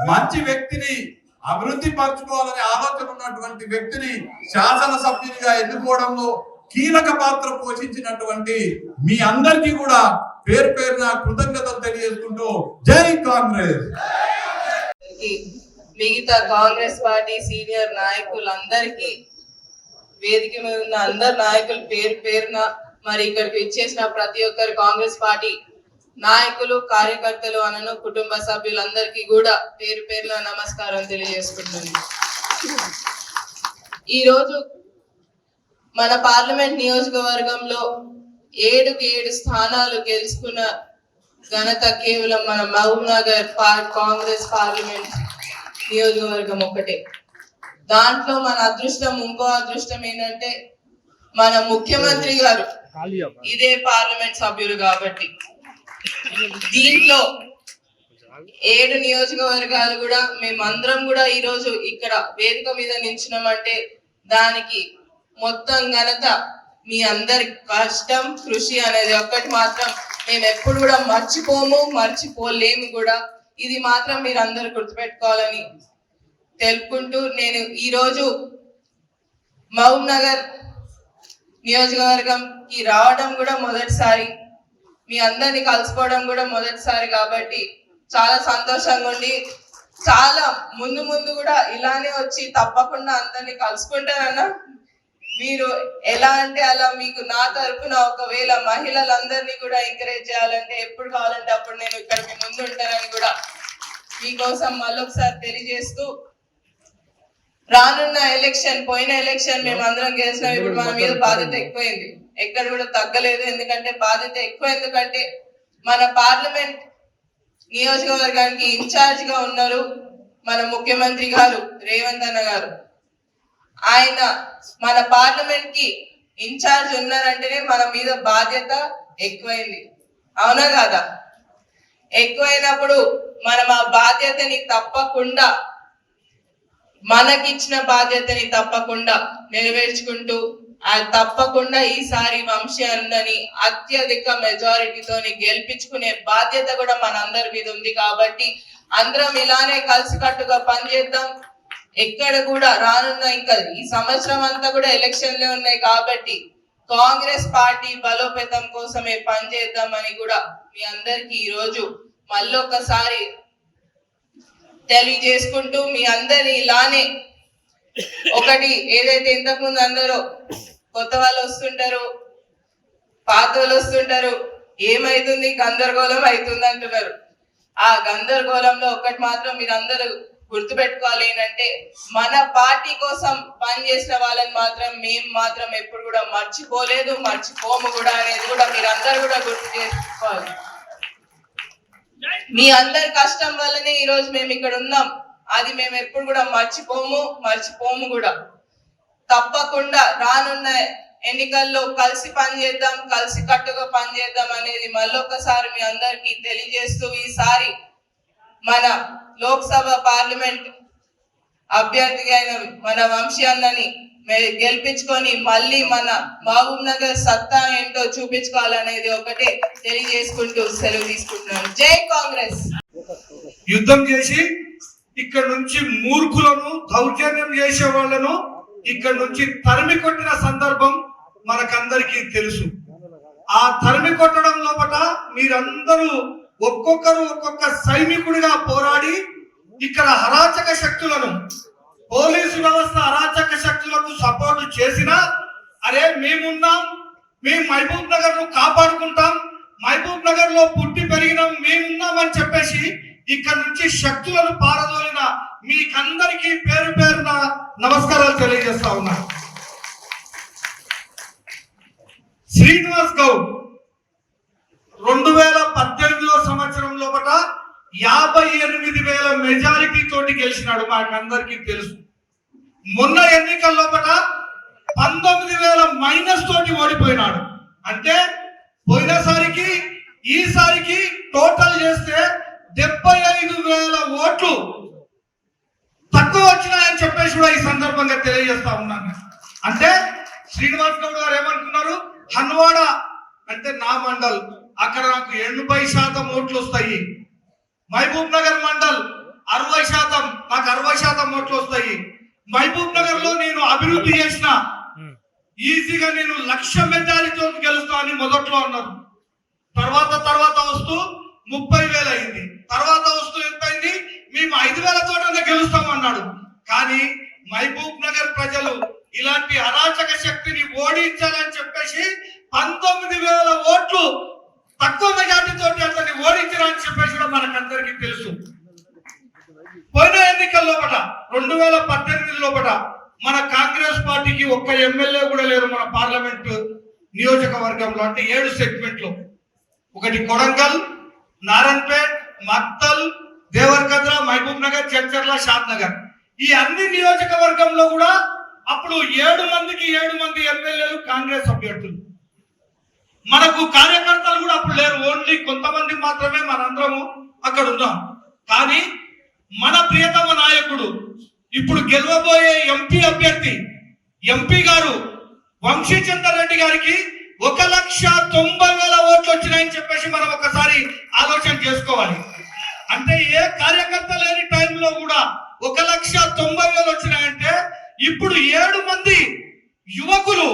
మంచి వ్యక్తిని, అభివృద్ధి పరచుకోవాలనే ఆలోచన ఉన్నటువంటి వ్యక్తిని శాసనసభ్యునిగా ఎన్నుకోవడంలో కీలక పాత్ర పోషించినటువంటి మీ అందరికీ కూడా పేరు పేరున కృతజ్ఞతలు తెలియజేసుకుంటూ జై కాంగ్రెస్. మిగతా కాంగ్రెస్ పార్టీ సీనియర్ నాయకులందరికీ, వేదిక మీద ఉన్న అందరు నాయకులు పేరు పేరున, మరి ఇక్కడికి ఇచ్చేసిన ప్రతి ఒక్కరు కాంగ్రెస్ పార్టీ నాయకులు, కార్యకర్తలు అనను కుటుంబ సభ్యులందరికీ కూడా పేరు పేరున నమస్కారం తెలియజేసుకుంటున్నాను. ఈరోజు మన పార్లమెంట్ నియోజకవర్గంలో 7 స్థానాలు గెలుచుకున్న ఘనత కేవలం మన మహబూబ్ నగర్ కాంగ్రెస్ పార్లమెంట్ నియోజకవర్గం ఒకటే. దాంట్లో మన అదృష్టం, ఇంకో అదృష్టం ఏంటంటే మన ముఖ్యమంత్రి గారు ఇదే పార్లమెంట్ సభ్యులు కాబట్టి దీంట్లో 7 నియోజకవర్గాలు కూడా మేమందరం కూడా ఈరోజు ఇక్కడ వేదిక మీద నిల్చున్నామంటే దానికి మొత్తం ఘనత మీ అందరి కష్టం, కృషి అనేది ఒక్కటి మాత్రం మేము ఎప్పుడు కూడా మర్చిపోలేము కూడా. ఇది మాత్రం మీరు అందరు గుర్తుపెట్టుకోవాలని తెలుపుకుంటూ, నేను ఈరోజు మహబూబ్ నగర్ నియోజకవర్గంకి రావడం కూడా మొదటిసారి, మీ అందరినీ కలుసుకోవడం కూడా మొదటిసారి కాబట్టి చాలా సంతోషంగా ఉండి, చాలా ముందు కూడా ఇలానే వచ్చి తప్పకుండా అందరినీ కలుసుకుంటానన్నా. మీరు ఎలా అంటే అలా, మీకు నా తరపున ఒకవేళ మహిళలందరినీ కూడా ఎంకరేజ్ చేయాలంటే ఎప్పుడు కావాలంటే అప్పుడు నేను ఇక్కడ మీ ముందు ఉంటానని కూడా మీకోసం మళ్ళొకసారి తెలియజేస్తూ, రానున్న ఎలక్షన్, పోయిన ఎలక్షన్ మేము అందరం గెలిచినాం. ఇప్పుడు మన మీద బాధ్యత ఎక్కువైంది, ఎక్కడ కూడా తగ్గలేదు. ఎందుకంటే బాధ్యత ఎక్కువ, ఎందుకంటే మన పార్లమెంట్ నియోజకవర్గానికి ఇన్ఛార్జ్ గా ఉన్నారు మన ముఖ్యమంత్రి గారు రేవంత్ అన్న గారు. ఆయన మన పార్లమెంట్ కి ఇన్ఛార్జ్ ఉన్నారంటేనే మన మీద బాధ్యత ఎక్కువైంది, అవునా కాదా? ఎక్కువైనప్పుడు మనం ఆ బాధ్యతని తప్పకుండా, మనకిచ్చిన బాధ్యతని తప్పకుండా నెరవేర్చుకుంటూ తప్పకుండా ఈసారి వంశీ అన్నని అత్యధిక మెజారిటీతోని గెలిపించుకునే బాధ్యత కూడా మనందరి మీద ఉంది. కాబట్టి అందరం ఇలానే కలిసికట్టుగా పనిచేద్దాం. ఎక్కడ కూడా రానున్న ఇంకా ఈ సంవత్సరం అంతా కూడా ఎలక్షన్లే ఉన్నాయి కాబట్టి కాంగ్రెస్ పార్టీ బలోపేతం కోసమే పనిచేద్దామని కూడా మీ అందరికి ఈ రోజు మళ్ళొకసారి తెలియజేసుకుంటూ, మీ అందరిని ఇలానే ఒకటి ఏదైతే ఇంతకుముందు అందరూ కొత్త వాళ్ళు వస్తుంటారు, పాత వాళ్ళు వస్తుంటారు, ఏమైతుంది గందరగోళం అవుతుంది అంటున్నారు. ఆ గందరగోళంలో ఒకటి మాత్రం మీరు అందరూ గుర్తుపెట్టుకోవాలి, ఏంటంటే మన పార్టీ కోసం పనిచేసిన వాళ్ళని మాత్రం మేము మాత్రం ఎప్పుడు కూడా మర్చిపోలేదు, మర్చిపోము కూడా అనేది కూడా మీరు అందరు కూడా గుర్తు చేసుకోవాలి. మీ అందరి కష్టం వల్లనే ఈ రోజు మేము ఇక్కడ ఉన్నాం. అది మేము ఎప్పుడు కూడా మర్చిపోము కూడా. తప్పకుండా రానున్న ఎన్నికల్లో కలిసి పనిచేద్దాం, కలిసి కట్టుగా పనిచేద్దాం అనేది మళ్ళొకసారి మీ అందరికి తెలియజేస్తూ, ఈసారి మన లోక్సభ పార్లమెంట్ అభ్యర్థిగా అయిన మన వంశీ అన్నని గెలిపించుకొని మళ్ళీ మన మహబూబ్ నగర్ సత్తా ఏంటో చూపించుకోవాలనేది ఒకటే తెలియజేసుకుంటూ సెలవు తీసుకుంటున్నాను. జై కాంగ్రెస్. యుద్ధం చేసి ఇక్కడ నుంచి మూర్ఖులను, దౌర్జన్యం చేసే వాళ్ళను ఇక్కడ నుంచి తరిమి కొట్టిన సందర్భం మనకందరికీ తెలుసు. ఆ తరిమి కొట్టడం లోపల మీరందరూ ఒక్కొక్కరు ఒక్కొక్క సైనికుడిగా పోరాడి ఇక్కడ అరాచక శక్తులను, పోలీసు వ్యవస్థ అరాచక శక్తులకు సపోర్ట్ చేసినా, అరే మేమున్నాం, మేము మహబూబ్ నగర్ ను కాపాడుకుంటాం, మహబూబ్ నగర్ లో పుట్టి పెరిగినాం, మేమున్నాం అని చెప్పేసి ఇక్కడ నుంచి శక్తులను పారదోలిన మీకందరికీ పేరు పేరున నమస్కారాలు తెలియజేస్తా ఉన్నా. శ్రీనివాస్ గౌడ్ 2018 సంవత్సరం లోపల 58,000 మెజారిటీ తోటి గెలిచినాడు, మాకందరికీ తెలుసు. మొన్న ఎన్నికల లోపల 19,000 మైనస్ తోటి ఓడిపోయినాడు. అంటే పోయినసారికి ఈసారికి టోటల్ చేస్తే 75,000 ఓట్లు తక్కువ వచ్చినాయని చెప్పేసి కూడా ఈ సందర్భంగా తెలియజేస్తా ఉన్నాను. అంటే శ్రీనివాస్ గౌడ్ గారు ఏమనుకున్నారు, హన్వాడ అంటే నా మండల్, అక్కడ నాకు 80% ఓట్లు వస్తాయి, మహబూబ్ నగర్ మండల్ 60%, నాకు 60% ఓట్లు వస్తాయి, మహబూబ్ నగర్ లో నేను అభివృద్ధి చేసిన ఈజీగా నేను 1,00,000 మెజారిటీతో గెలుస్తా అని మొదట్లో అన్నారు. తర్వాత వస్తూ 30,000 అయింది. తర్వాత వస్తూ ఎంత అయింది, మేము 5,000 తోటనే గెలుస్తాం అన్నాడు. కానీ మహబూబ్ నగర్ ప్రజలు ఇలాంటి అరాచక శక్తిని ఓడించాలని చెప్పేసి 19,000 ఓట్లు తక్కువ మెజార్టీ తోటి అతన్ని ఓడించారని చెప్పేసి కూడా మనకందరికీ తెలుసు. పోయిన ఎన్నికల లోపల 2018 లోపల మన కాంగ్రెస్ పార్టీకి ఒక్క ఎమ్మెల్యే కూడా లేరు మన పార్లమెంట్ నియోజకవర్గంలో. అంటే 7 సెగ్మెంట్లు, ఒకటి కొడంగల్, నారాయణపేట్, మక్తల్, దేవరకద్ర, మహబూబ్ నగర్, చంచర్ల, షాద్ నగర్. ఈ అన్ని నియోజకవర్గంలో కూడా అప్పుడు 7 మందికి 7 మంది ఎమ్మెల్యేలు కాంగ్రెస్ అభ్యర్థులు. మనకు కార్యకర్తలు కూడా అప్పుడు లేరు, ఓన్లీ కొంతమంది మాత్రమే మనందరము అక్కడ ఉన్నాం. కానీ మన ప్రియతమ నాయకుడు, ఇప్పుడు గెలవబోయే ఎంపీ అభ్యర్థి, ఎంపీ గారు వంశీ చందర్ రెడ్డి గారికి 1,90,000 ఓట్లు వచ్చినాయని చెప్పేసి మనం ఒకసారి ఆలోచన చేసుకోవాలి. అంటే ఏ కార్యకర్త లేని టైంలో కూడా 1,90,000 వచ్చినాయంటే ఇప్పుడు 7 మంది యువకులు,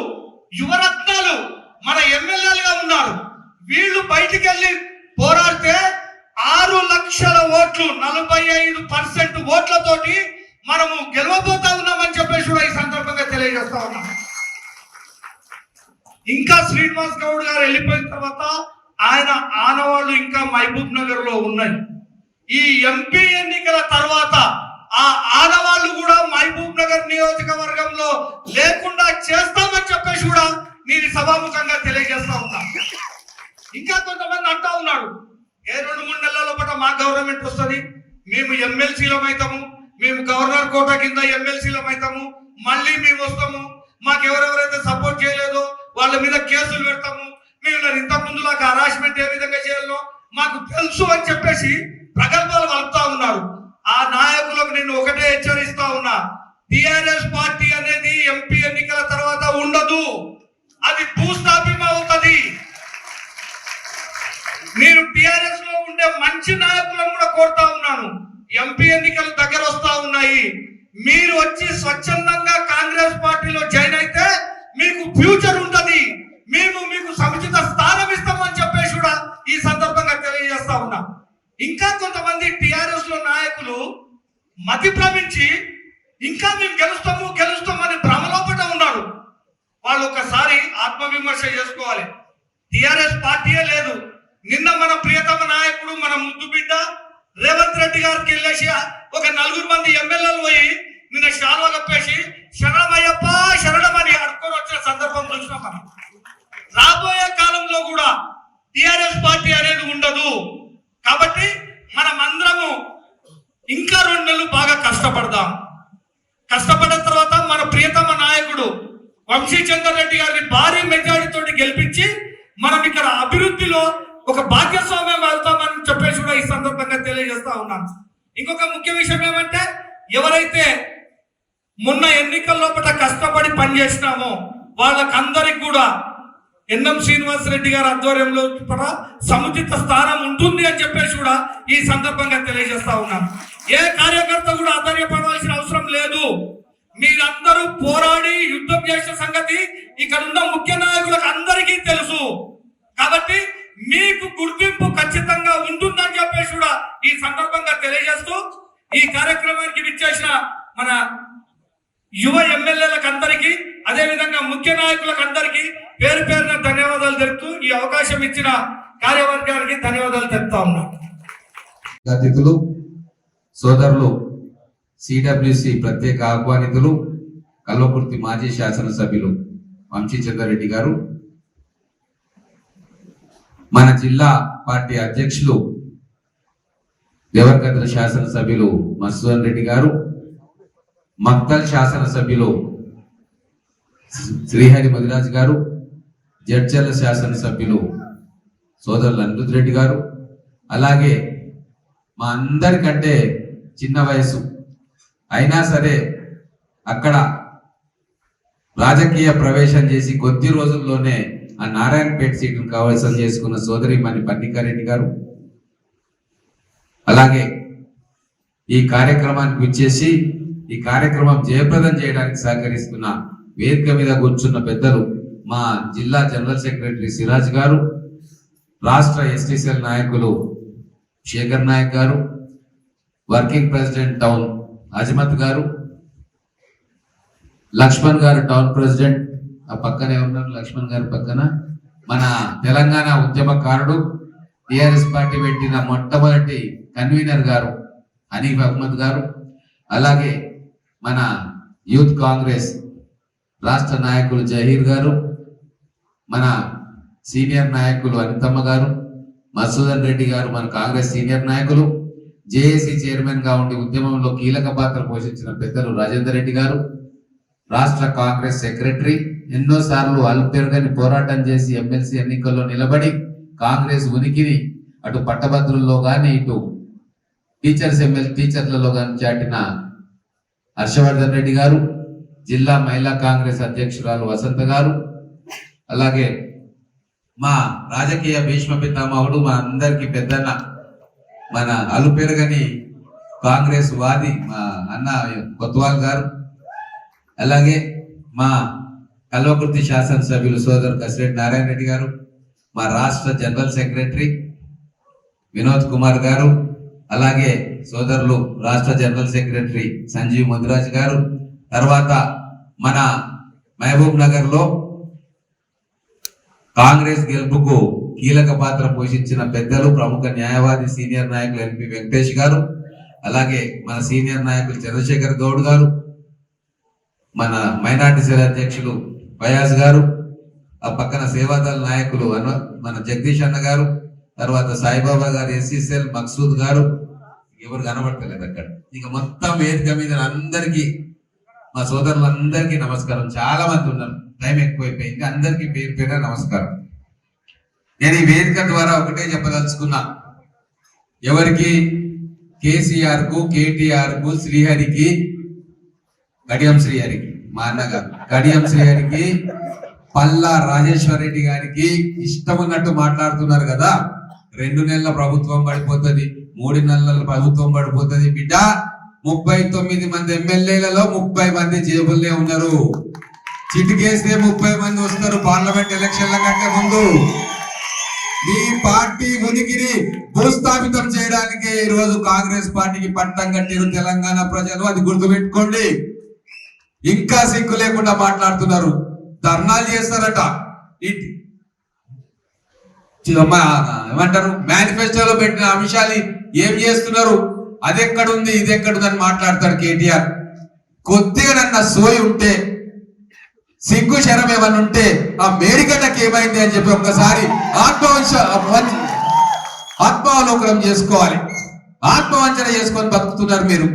యువరత్నాలు మన ఎమ్మెల్యేలుగా ఉన్నారు. వీళ్ళు బయటికి వెళ్ళి పోరాడితే 6 లక్షల ఓట్లు, 45% ఓట్లతోటి మనము గెలవబోతా ఉన్నామని చెప్పేసి కూడా ఈ సందర్భంగా తెలియజేస్తా ఉన్నాం. ఇంకా శ్రీనివాస్ గౌడ్ గారు వెళ్ళిపోయిన తర్వాత ఆయన ఆనవాళ్ళు ఇంకా మహబూబ్ నగర్ లో ఉన్నాయి. ఈ ఎంపీ ఎన్నికల తర్వాత ఆ ఆనవాళ్ళు కూడా మహబూబ్ నగర్ నియోజకవర్గంలో లేకుండా చేస్తామని చెప్పేసి కూడా నేను సభాముఖంగా తెలియజేస్తా ఉన్నా. ఇంకా కొంతమంది అంటా ఉన్నాడు, ఏ 2-3 నెలల లోపల మా గవర్నమెంట్ వస్తుంది, మేము ఎమ్మెల్సీలం అవుతాము, మేము గవర్నర్ కోట కింద ఎమ్మెల్సీలం అవుతాము, మళ్ళీ మేము వస్తాము, మాకు ఎవరెవరైతే సపోర్ట్ చేయలేదో వాళ్ళ మీద కేసులు పెడతాము, మేము ఇంత ముందు నాకు హరాస్మెంట్ ఏ విధంగా చేయాలో మాకు తెలుసు అని చెప్పేసి ప్రగల్భాలు వలుపుతా ఉన్నారు. ఆ నాయకులకు నేను ఒకటే హెచ్చరిస్తా ఉన్నా, టిఆర్ఎస్ పార్టీ అనేది ఎంపీ ఎన్నికల తర్వాత ఉండదు, అది భూస్థాపితం అవుతుంది. నేను టిఆర్ఎస్ లో ఉండే మంచి నాయకులను కూడా కోరుతా ఉన్నాను, ఎంపీ ఎన్నికలు దగ్గర వస్తా ఉన్నాయి, మీరు వచ్చి స్వచ్ఛందంగా కాంగ్రెస్ పార్టీలో జాయిన్ అయితే మీకు ఫ్యూచర్ ఉంటది, మేము మీకు సముచిత స్థానం ఇస్తామని చెప్పేసి కూడా ఈ సందర్భంగా తెలియజేస్తా ఉన్నా. ఇంకా కొంతమంది టిఆర్ఎస్ లో నాయకులు మతి భ్రమించి ఇంకా మేము గెలుస్తామని భ్రమలోపట ఉన్నారు. వాళ్ళు ఒకసారి ఆత్మవిమర్శ చేసుకోవాలి. టిఆర్ఎస్ పార్టీయే లేదు. నిన్న మన ప్రియతమ నాయకుడు మన ముద్దు బిడ్డ రేవంత్ రెడ్డి గారికి వెళ్ళేసి ఒక 4 మంది ఎమ్మెల్యేలు పోయి నిన్న శాలువ కప్పేసి శరణమయ్యప్ప శరణమని అడుక్కొని వచ్చిన సందర్భం చూసినాం మనం. రాబోయే కాలంలో కూడా టిఆర్ఎస్ పార్టీ అనేది ఉండదు. కాబట్టి మనం అందరము ఇంకా 2 నెలలు బాగా కష్టపడదాం. కష్టపడిన తర్వాత మన ప్రియతమ నాయకుడు వంశీచంద్ర రెడ్డి గారిని భారీ మెజారిటీతో గెలిపించి మనం ఇక్కడ అభివృద్ధిలో ఒక భాగ్యస్వామ్యం వెళ్తామని చెప్పేసి కూడా ఈ సందర్భంగా తెలియజేస్తా ఉన్నాను. ఇంకొక ముఖ్య విషయం ఏమంటే, ఎవరైతే మొన్న ఎన్నికల లోపల కష్టపడి పనిచేసినామో వాళ్ళకందరికి కూడా ఎన్ఎం శ్రీనివాస్ రెడ్డి గారి ఆధ్వర్యంలో సముచిత స్థానం ఉంటుంది అని చెప్పేసి కూడా ఈ సందర్భంగా తెలియజేస్తా ఉన్నాను. ఏ కార్యకర్త కూడా ఆధారపడవలసిన అవసరం లేదు. మీరందరూ పోరాడి యుద్ధం చేసిన సంగతి ఇక్కడ ఉన్న ముఖ్య నాయకులకు అందరికీ తెలుసు. కాబట్టి మీకు గుర్తింపు ఖచ్చితంగా ఉంటుందని చెప్పేసి కూడా ఈ సందర్భంగా తెలియజేస్తూ ఈ కార్యక్రమానికి విచ్చేసిన మన యువ ఎమ్మెల్యేలకు అందరికీ, అదే విధంగా ముఖ్య నాయకులకు అందరికీ పేరు పేరున ధన్యవాదాలు తెలుపుతూ ఈ అవకాశం ఇచ్చిన కార్యవర్గానికి ధన్యవాదాలు తెలుపుతా ఉన్నాను. అతిథులు, సోదరులు, సిడబ్ల్యూసి ప్రత్యేక ఆహ్వానితులు, కల్వకుర్తి మాజీ శాసనసభ్యులు వంశీచంద్రారెడ్డి గారు, మన జిల్లా పార్టీ అధ్యక్షులు దేవరకద్ర శాసనసభ్యులు మధుసూదన్ రెడ్డి గారు, మక్తల్ శాసనసభ్యులు శ్రీహరి మదిరాజ్ గారు, జడ్చర్ల శాసనసభ్యులు సోదరులు అనిరుద్ రెడ్డి గారు, అలాగే మా అందరికంటే చిన్న వయసు అయినా సరే అక్కడ రాజకీయ ప్రవేశం చేసి కొద్ది రోజుల్లోనే ఆ నారాయణపేట సీటును కైవసం చేసుకున్న సోదరిమణి పన్నికారెడ్డి గారు, అలాగే ఈ కార్యక్రమానికి విచ్చేసి ఈ కార్యక్రమం జయప్రదం చేయడానికి సహకరిస్తున్న వేదిక మీద కూర్చున్న పెద్దలు మా జిల్లా జనరల్ సెక్రటరీ సిరాజ్ గారు, రాష్ట్ర ఎస్టీసీఎల్ నాయకులు శేఖర్ నాయక్ గారు, వర్కింగ్ ప్రెసిడెంట్ టౌన్ అజ్మత్ గారు, లక్ష్మణ్ గారు టౌన్ ప్రెసిడెంట్, ఆ పక్కనే ఉన్నారు లక్ష్మణ్ గారి పక్కన, మన తెలంగాణ ఉద్యమకారుడు టిఆర్ఎస్ పార్టీ పెట్టిన మొట్టమొదటి కన్వీనర్ గారు హనీఫ్ అహ్మద్ గారు, అలాగే మన యూత్ కాంగ్రెస్ రాష్ట్ర నాయకులు జహీర్ గారు, మన సీనియర్ నాయకులు అనితమ్మ గారు, మధుసూదన్ రెడ్డి గారు మన కాంగ్రెస్ సీనియర్ నాయకులు, జేఏసీ చైర్మన్ గా ఉండి ఉద్యమంలో కీలక పాత్ర పోషించిన పెద్దలు రాజేందర్ రెడ్డి గారు, రాష్ట్ర కాంగ్రెస్ సెక్రటరీ, ఎన్నోసార్లు అల్పెరగని పోరాటం చేసి ఎమ్మెల్సీ ఎన్నికల్లో నిలబడి కాంగ్రెస్ ఉనికిని అటు పట్టభద్రుల్లో కానీ ఇటు టీచర్లలో కానీ చాటిన హర్షవర్ధన్ రెడ్డి గారు, జిల్లా మహిళా కాంగ్రెస్ అధ్యక్షురాలు వసంత గారు, అలాగే మా రాజకీయ భీష్మ పితామహుడు మా అందరికి పెద్దన్న మన అలుపెరగని కాంగ్రెస్ వాది మా అన్న కొత్వాల్ గారు, అలాగే మా కల్వకుర్తి శాసనసభ్యులు సోదరు కసిరెడ్డి నారాయణ రెడ్డి గారు, మా రాష్ట్ర జనరల్ సెక్రటరీ వినోద్ కుమార్ గారు, అలాగే సోదరులు రాష్ట్ర జనరల్ సెక్రటరీ సంజీవ్ ముదిరాజ్ గారు, తర్వాత మన మహబూబ్ నగర్ లో కాంగ్రెస్ గెలుపుకు కీలక పాత్ర పోషించిన పెద్దలు ప్రముఖ న్యాయవాది సీనియర్ నాయకులు ఎంపీ వెంకటేష్ గారు, అలాగే మన సీనియర్ నాయకులు చంద్రశేఖర్ గౌడ్ గారు, మన మైనార్టీ సెల్ అధ్యక్షులు ఫయాజ్ గారు, ఆ పక్కన సేవాదళ నాయకులు మన జగదీష్ అన్న గారు, తర్వాత సాయిబాబా గారు ఎస్సీసెల్ మక్సూద్ గారు, ఎవరు కనబడతలేదు అక్కడ. ఇక మొత్తం వేదిక మీద అందరికీ మా సోదరులందరికీ నమస్కారం. చాలా మంది ఉన్నారు, టైం ఎక్కువైపోయింది. అందరికీ పేరు పేరు నమస్కారం. నేను ఈ వేదిక ద్వారా ఒకటే చెప్పదలుచుకున్నా, ఎవరికి కేసీఆర్ కు, కేటీఆర్ కు, శ్రీహరికి, కడియం శ్రీహరికి, మా అన్నగారు కడియం శ్రీహరికి, పల్లా రాజేశ్వర్ రెడ్డి గారికి ఇష్టం ఉన్నట్టు మాట్లాడుతున్నారు కదా. 2 నెలల ప్రభుత్వం పడిపోతుంది, 3 నెలల ప్రభుత్వం పడిపోతుంది. బిడ్డ 39 మంది ఎమ్మెల్యేలలో 30 మంది జేబుల్నే ఉన్నారు. చిటికేస్తే 30 మంది వస్తారు పార్లమెంట్ ఎలక్షన్ల కంటే ముందు. మీ పార్టీ ఉనికిని భూస్థాపితం చేయడానికి ఈ రోజు కాంగ్రెస్ పార్టీకి పట్టం కట్టారు తెలంగాణ ప్రజలు, అది గుర్తుపెట్టుకోండి. ఇంకా సిగ్గు లేకుండా మాట్లాడుతున్నారు, ధర్నాలు చేస్తారట. ఏమంటారు, మేనిఫెస్టోలో పెట్టిన అంశాలు ఏం చేస్తున్నారు, అది ఎక్కడుంది, ఇది ఎక్కడుంది అని మాట్లాడతాడు కేటీఆర్. కొద్దిగా నన్న సోయి ఉంటే, సిగ్గు శరం ఏమన్నా ఉంటే ఆ మేడిగడ్డకి ఏమైంది అని చెప్పి ఒక్కసారి ఆత్మావలోకనం చేసుకోవాలి. ఆత్మవంచన చేసుకొని బతుకుతున్నారు మీరు.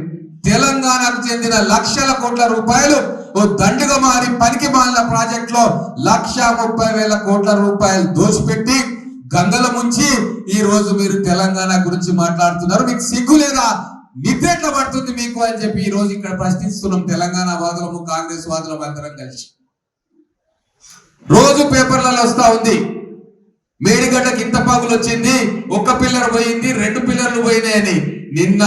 తెలంగాణకు చెందిన లక్షల కోట్ల రూపాయలు ఓ దండుగా మారి పనికి మాలిన ప్రాజెక్ట్ లో 1,30,000 కోట్ల రూపాయలు దోచిపెట్టి గంగల ముంచి ఈ రోజు మీరు తెలంగాణ గురించి మాట్లాడుతున్నారు. మీకు సిగ్గు లేదా, నిద్ర ఎట్లా పడుతుంది మీకు అని చెప్పి ఈ రోజు ఇక్కడ ప్రశ్నిస్తున్నాం. తెలంగాణ వాదులము, కాంగ్రెస్ వాదులము అందరం కలిసి రోజు పేపర్లలో వస్తా ఉంది, మేడిగడ్డకి ఇంత పగులు వచ్చింది, 1 పిల్లర్ పోయింది, 2 పిల్లర్లు పోయినాయని. నిన్న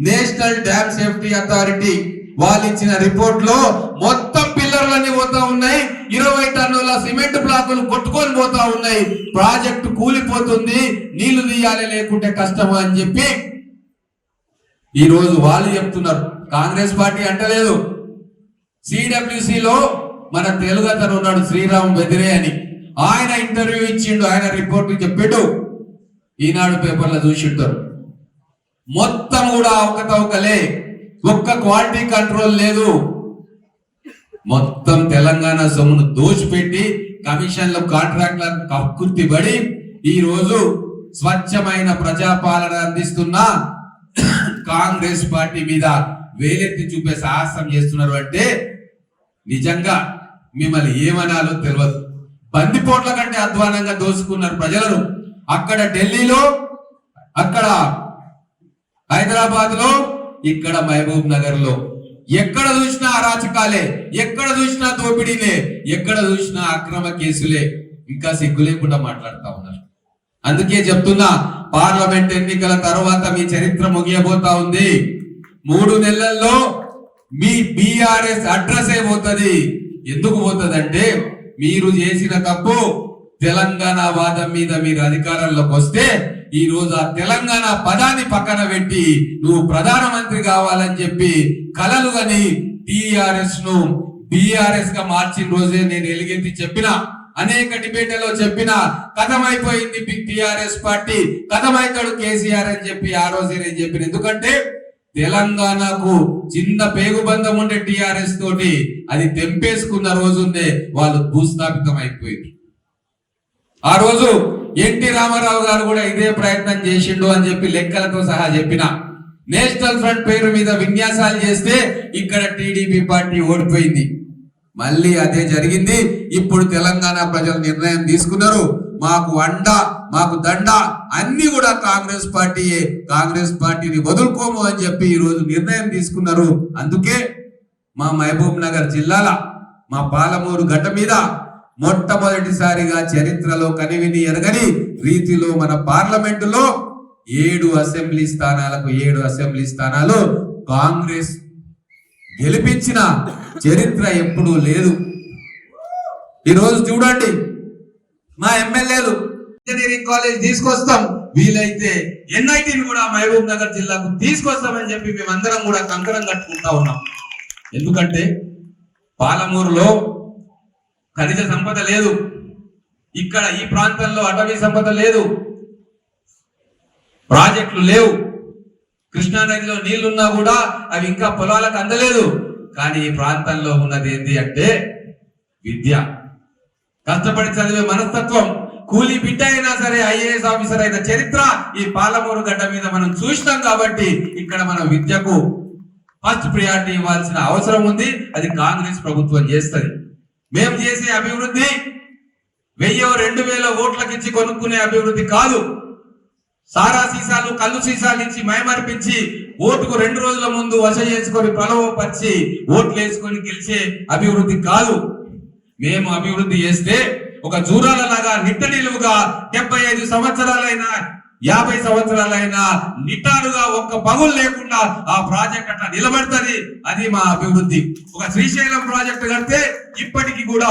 నేషనల్ డ్యామ్ సేఫ్టీ అథారిటీ వాళ్ళు ఇచ్చిన రిపోర్ట్ లో మొత్తం పిల్లర్లన్నీ పోతా ఉన్నాయి, 20 టన్నుల సిమెంట్ బ్లాకులు కొట్టుకొని పోతా ఉన్నాయి, ప్రాజెక్టు కూలిపోతుంది, నీళ్లు తీయాలి లేకుంటే కష్టము అని చెప్పి ఈ రోజు వాళ్ళు చెప్తున్నారు. కాంగ్రెస్ పార్టీ అంటలేదు. CWC లో మన తెలుగు అతను ఉన్నాడు శ్రీరామ్ బెదిరే అని, ఆయన ఇంటర్వ్యూ ఇచ్చిండు, ఆయన రిపోర్ట్ చెప్పాడు. ఈనాడు పేపర్లో చూసింటారు. మొత్తం కూడా అవకతవకలే, ఒక్క క్వాలిటీ కంట్రోల్ లేదు. మొత్తం తెలంగాణ సొమ్మును దోచిపెట్టి కమిషన్లు, కాంట్రాక్టులకు కక్కుర్తి పడి ఈ రోజు స్వచ్ఛమైన ప్రజాపాలన అందిస్తున్న కాంగ్రెస్ పార్టీ మీద వేలెత్తి చూపే సాహసం చేస్తున్నారు. అంటే నిజంగా మిమ్మల్ని ఏమనాలో తెలియదు. బందిపోట్ల కంటే అధ్వానంగా దోచుకున్నారు ప్రజలను. అక్కడ ఢిల్లీలో, అక్కడ హైదరాబాద్ లో, ఇక్కడ మహబూబ్ నగర్ లో ఎక్కడ చూసినా అరాచకాలే, ఎక్కడ చూసినా దోపిడీలే, ఎక్కడ చూసినా అక్రమ కేసులే. ఇంకా సిగ్గు లేకుండా మాట్లాడుతా ఉన్నారు. అందుకే చెప్తున్నా, పార్లమెంట్ ఎన్నికల తర్వాత మీ చరిత్ర ముగియబోతా ఉంది. 3 నెలల్లో మీ బీఆర్ఎస్ అడ్రస్ పోతుంది. ఎందుకు పోతుంది అంటే, మీరు చేసిన తప్పు తెలంగాణ వాదం మీద మీరు అధికారంలోకి వస్తే ఈ రోజు ఆ తెలంగాణ పదాన్ని పక్కన పెట్టి నువ్వు ప్రధానమంత్రి కావాలని చెప్పి కలలు గని టిఆర్ఎస్ ను బిఆర్ఎస్ గా మార్చిన రోజే నేను ఎలుగెత్తి చెప్పిన, అనేక డిబేట్లలో చెప్పిన, కథమైపోయింది టిఆర్ఎస్ పార్టీ, కథమైతాడు కేసీఆర్ అని చెప్పి ఆ రోజే నేను చెప్పిన. ఎందుకంటే తెలంగాణకు చిన్న పేగుబంధం ఉండే టిఆర్ఎస్ తోటి అది తెంపేసుకున్న రోజుందే వాళ్ళు భూస్థాపితం అయిపోయింది. ఆ రోజు ఎన్టీ రామారావు గారు కూడా ఇదే ప్రయత్నం చేసిండు అని చెప్పి లెక్కలతో సహా చెప్పిన. నేషనల్ ఫ్రంట్ పేరు మీద విన్యాసాలు చేస్తే ఇక్కడ టీడీపీ పార్టీ ఓడిపోయింది. మళ్ళీ అదే జరిగింది. ఇప్పుడు తెలంగాణ ప్రజలు నిర్ణయం తీసుకున్నారు, మాకు అండ, మాకు దండ అన్ని కూడా కాంగ్రెస్ పార్టీయే, కాంగ్రెస్ పార్టీని వదులుకోము అని చెప్పి ఈ రోజు నిర్ణయం తీసుకున్నారు. అందుకే మా మహబూబ్ నగర్ జిల్లాల మా పాలమూరు గడ్డ మీద మొట్టమొదటిసారిగా చరిత్రలో కనివిని ఎరగని రీతిలో మన పార్లమెంటులో 7 అసెంబ్లీ స్థానాలకు 7 అసెంబ్లీ స్థానాలు కాంగ్రెస్ గెలిపించిన చరిత్ర ఎప్పుడూ లేదు. ఈరోజు చూడండి, మా ఎమ్మెల్యేలు ఇంజనీరింగ్ కాలేజ్ తీసుకొస్తాం, వీలైతే ఎన్ఐటిని కూడా మహబూబ్ నగర్ జిల్లాకు తీసుకొస్తామని చెప్పి మేమందరం కూడా కంకణం కట్టుకుంటా ఉన్నాం. ఎందుకంటే పాలమూరులో ఖనిజ సంపద లేదు, ఇక్కడ ఈ ప్రాంతంలో అటవీ సంపద లేదు, ప్రాజెక్టులు లేవు, కృష్ణానదిలో నీళ్లున్నా కూడా అవి ఇంకా పొలాలకు అందలేదు. కానీ ఈ ప్రాంతంలో ఉన్నది ఏంటి అంటే విద్య, కష్టపడి చదివే మనస్తత్వం, కూలీ బిడ్డ అయినా సరే ఐఏఎస్ ఆఫీసర్ అయిన చరిత్ర ఈ పాలమూరు గడ్డ మీద మనం చూసినాం. కాబట్టి ఇక్కడ మనం విద్యకు ఫస్ట్ ప్రియారిటీ ఇవ్వాల్సిన అవసరం ఉంది. అది కాంగ్రెస్ ప్రభుత్వం చేస్తుంది. మేము చేసే అభివృద్ధి 1000-2000 ఓట్లకిచ్చి కొనుక్కునే అభివృద్ధి కాదు. సారా సీసాలు కళ్ళు సీసాలు ఇచ్చి మైమర్పించి ఓటుకు 2 రోజుల ముందు వశ చేసుకొని ప్రలోభపరిచి ఓట్లు వేసుకొని గెలిచే అభివృద్ధి కాదు. మేము అభివృద్ధి చేస్తే ఒక జూరాల లాగా నిట్ట నిలువుగా 75 సంవత్సరాలైనా 50 సంవత్సరాలైనా నిటారుగా ఒక్క పగులు లేకుండా ఆ ప్రాజెక్ట్ అట్లా నిలబడుతుంది. అది మా అభివృద్ధి. ఒక శ్రీశైలం ప్రాజెక్టు కడితే ఇప్పటికీ కూడా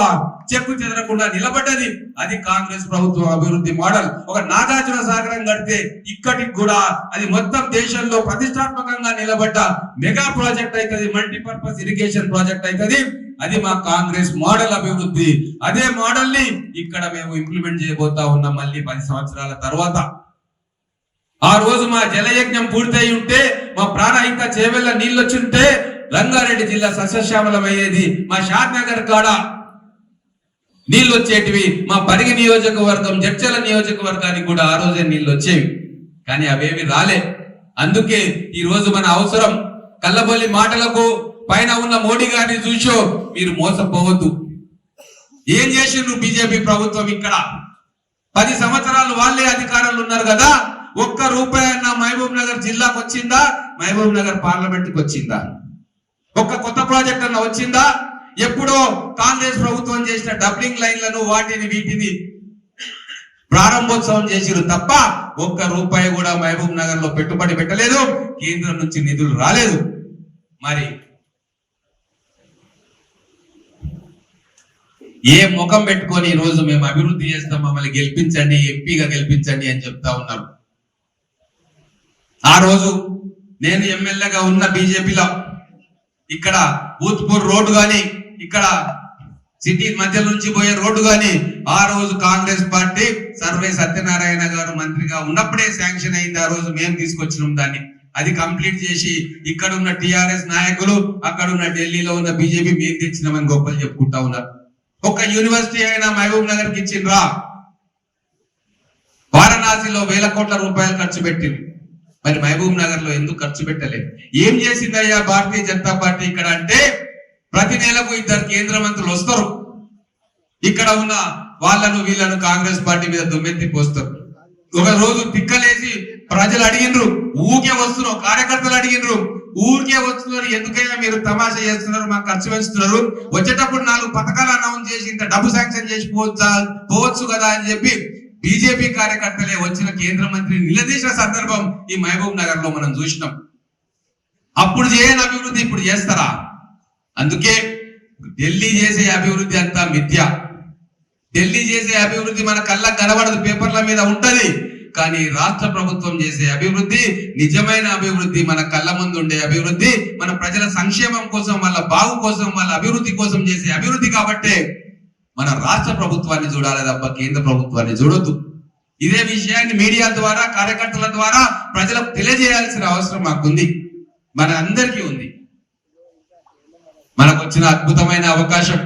చెక్కు చెదరకుండా నిలబడ్డది. అది కాంగ్రెస్ ప్రభుత్వం అభివృద్ధి మోడల్. ఒక నాగార్జున సాగరం కడితే ఇక్కడికి కూడా అది మొత్తం దేశంలో ప్రతిష్టాత్మకంగా నిలబడ్డ మెగా ప్రాజెక్ట్ అవుతుంది. మల్టీపర్పస్ ఇరిగేషన్ ప్రాజెక్ట్ అవుతుంది. అది మా కాంగ్రెస్ మోడల్ అభివృద్ధి. అదే మోడల్ ని ఇక్కడ మేము ఇంప్లిమెంట్ చేయబోతా ఉన్నాం మళ్ళీ 10 సంవత్సరాల తర్వాత. ఆ రోజు మా జలయజ్ఞం పూర్తయి ఉంటే, మా ప్రాణహిత చేవెళ్ళ నీళ్ళు వచ్చి ఉంటే రంగారెడ్డి జిల్లా సస్యశ్యామలం అయ్యేది. మా షాద్నగర్ కాడ నీళ్ళు వచ్చేటివి. మా పరిగి నియోజకవర్గం జడ్చల నియోజకవర్గానికి కూడా ఆ రోజే నీళ్ళు వచ్చేవి. కానీ అవేవి రాలే. అందుకే ఈ రోజు మన అవసరం. కల్లబొల్లి మాటలకు పైన ఉన్న మోడీ గారిని చూసో మీరు మోసపోవద్దు. ఏం చేసిండ్రు బీజేపీ ప్రభుత్వం? ఇక్కడ 10 సంవత్సరాలు వాళ్ళే అధికారంలో ఉన్నారు కదా. ఒక్క రూపాయి అన్న మహబూబ్ నగర్ జిల్లాకు వచ్చిందా? మహబూబ్ నగర్ పార్లమెంట్ కి వచ్చిందా? ఒక్క కొత్త ప్రాజెక్ట్ అన్న వచ్చిందా? ఎప్పుడో కాంగ్రెస్ ప్రభుత్వం చేసిన డబ్లింగ్ లైన్లను వాటిని వీటిని ప్రారంభోత్సవం చేసిరు తప్ప ఒక్క రూపాయి కూడా మహబూబ్ నగర్ లో పెట్టుబడి పెట్టలేదు. కేంద్రం నుంచి నిధులు రాలేదు. మరి ఏ ముఖం పెట్టుకొని ఈ రోజు మేము అభివృద్ధి చేస్తాం, మమ్మల్ని గెలిపించండి, ఎంపీగా గెలిపించండి అని చెప్తా ఉన్నారు. ఆ రోజు నేను ఎమ్మెల్యేగా ఉన్న బీజేపీలో ఇక్కడ భూత్పూర్ రోడ్డు గాని, ఇక్కడ సిటీ మధ్య నుంచి పోయే రోడ్డు గాని ఆ రోజు కాంగ్రెస్ పార్టీ సర్వే సత్యనారాయణ గారు మంత్రిగా ఉన్నప్పుడే శాంక్షన్ అయింది. ఆ రోజు మేము తీసుకొచ్చినాం దాన్ని. అది కంప్లీట్ చేసి ఇక్కడ ఉన్న టిఆర్ఎస్ నాయకులు, అక్కడ ఉన్న ఢిల్లీలో ఉన్న బీజేపీ మేము తెచ్చినామని గొప్పలు చెప్పుకుంటా ఉన్నారు. ఒక యూనివర్సిటీ అయినా మహబూబ్ నగర్ కి ఇచ్చిండ్రా? వారణాసిలో 1000 కోట్ల రూపాయలు ఖర్చు పెట్టింది. మరి మహబూబ్ నగర్ లో ఎందుకు ఖర్చు పెట్టలేదు? ఏం చేసిందయ్యా భారతీయ జనతా పార్టీ ఇక్కడ అంటే, ప్రతి నెలకు 2 కేంద్ర మంత్రులు వస్తారు. ఇక్కడ ఉన్న వాళ్ళను వీళ్ళను కాంగ్రెస్ పార్టీ మీద దుమ్మెత్తి పోస్తారు. ఒక రోజు తిక్కలేసి ప్రజలు అడిగినరు, ఊరికే వస్తున్నారు, కార్యకర్తలు అడిగినరు, ఊరికే వస్తున్నారు, ఎందుకైనా మీరు తమాషా చేస్తున్నారు, మాకు ఖర్చు పెంచుతున్నారు, వచ్చేటప్పుడు 4 పథకాలు అనౌన్స్ చేసి ఇంత డబ్బు శాంక్షన్ చేసి పోవచ్చు కదా అని చెప్పి బీజేపీ కార్యకర్తలే వచ్చిన కేంద్ర మంత్రిని నిలదీసిన సందర్భం ఈ మహబూబ్ నగర్ లో మనం చూసినాం. అప్పుడు చేయని అభివృద్ధి ఇప్పుడు చేస్తారా? అందుకే ఢిల్లీ చేసే అభివృద్ధి అంతా మిథ్య. ఢిల్లీ చేసే అభివృద్ధి మన కళ్ళకు కనబడదు, పేపర్ల మీద ఉంటది. కానీ రాష్ట్ర ప్రభుత్వం చేసే అభివృద్ధి నిజమైన అభివృద్ధి, మన కళ్ళ ముందు ఉండే అభివృద్ధి, మన ప్రజల సంక్షేమం కోసం, వాళ్ళ బాగు కోసం, వాళ్ళ అభివృద్ధి కోసం చేసే అభివృద్ధి. కాబట్టే మన రాష్ట్ర ప్రభుత్వాన్ని చూడాలి తప్ప కేంద్ర ప్రభుత్వాన్ని చూడొద్దు. ఇదే విషయాన్ని మీడియా ద్వారా, కార్యకర్తల ద్వారా ప్రజలకు తెలియజేయాల్సిన అవసరం మాకుంది, మన అందరికీ ఉంది. మనకు వచ్చిన అద్భుతమైన అవకాశం.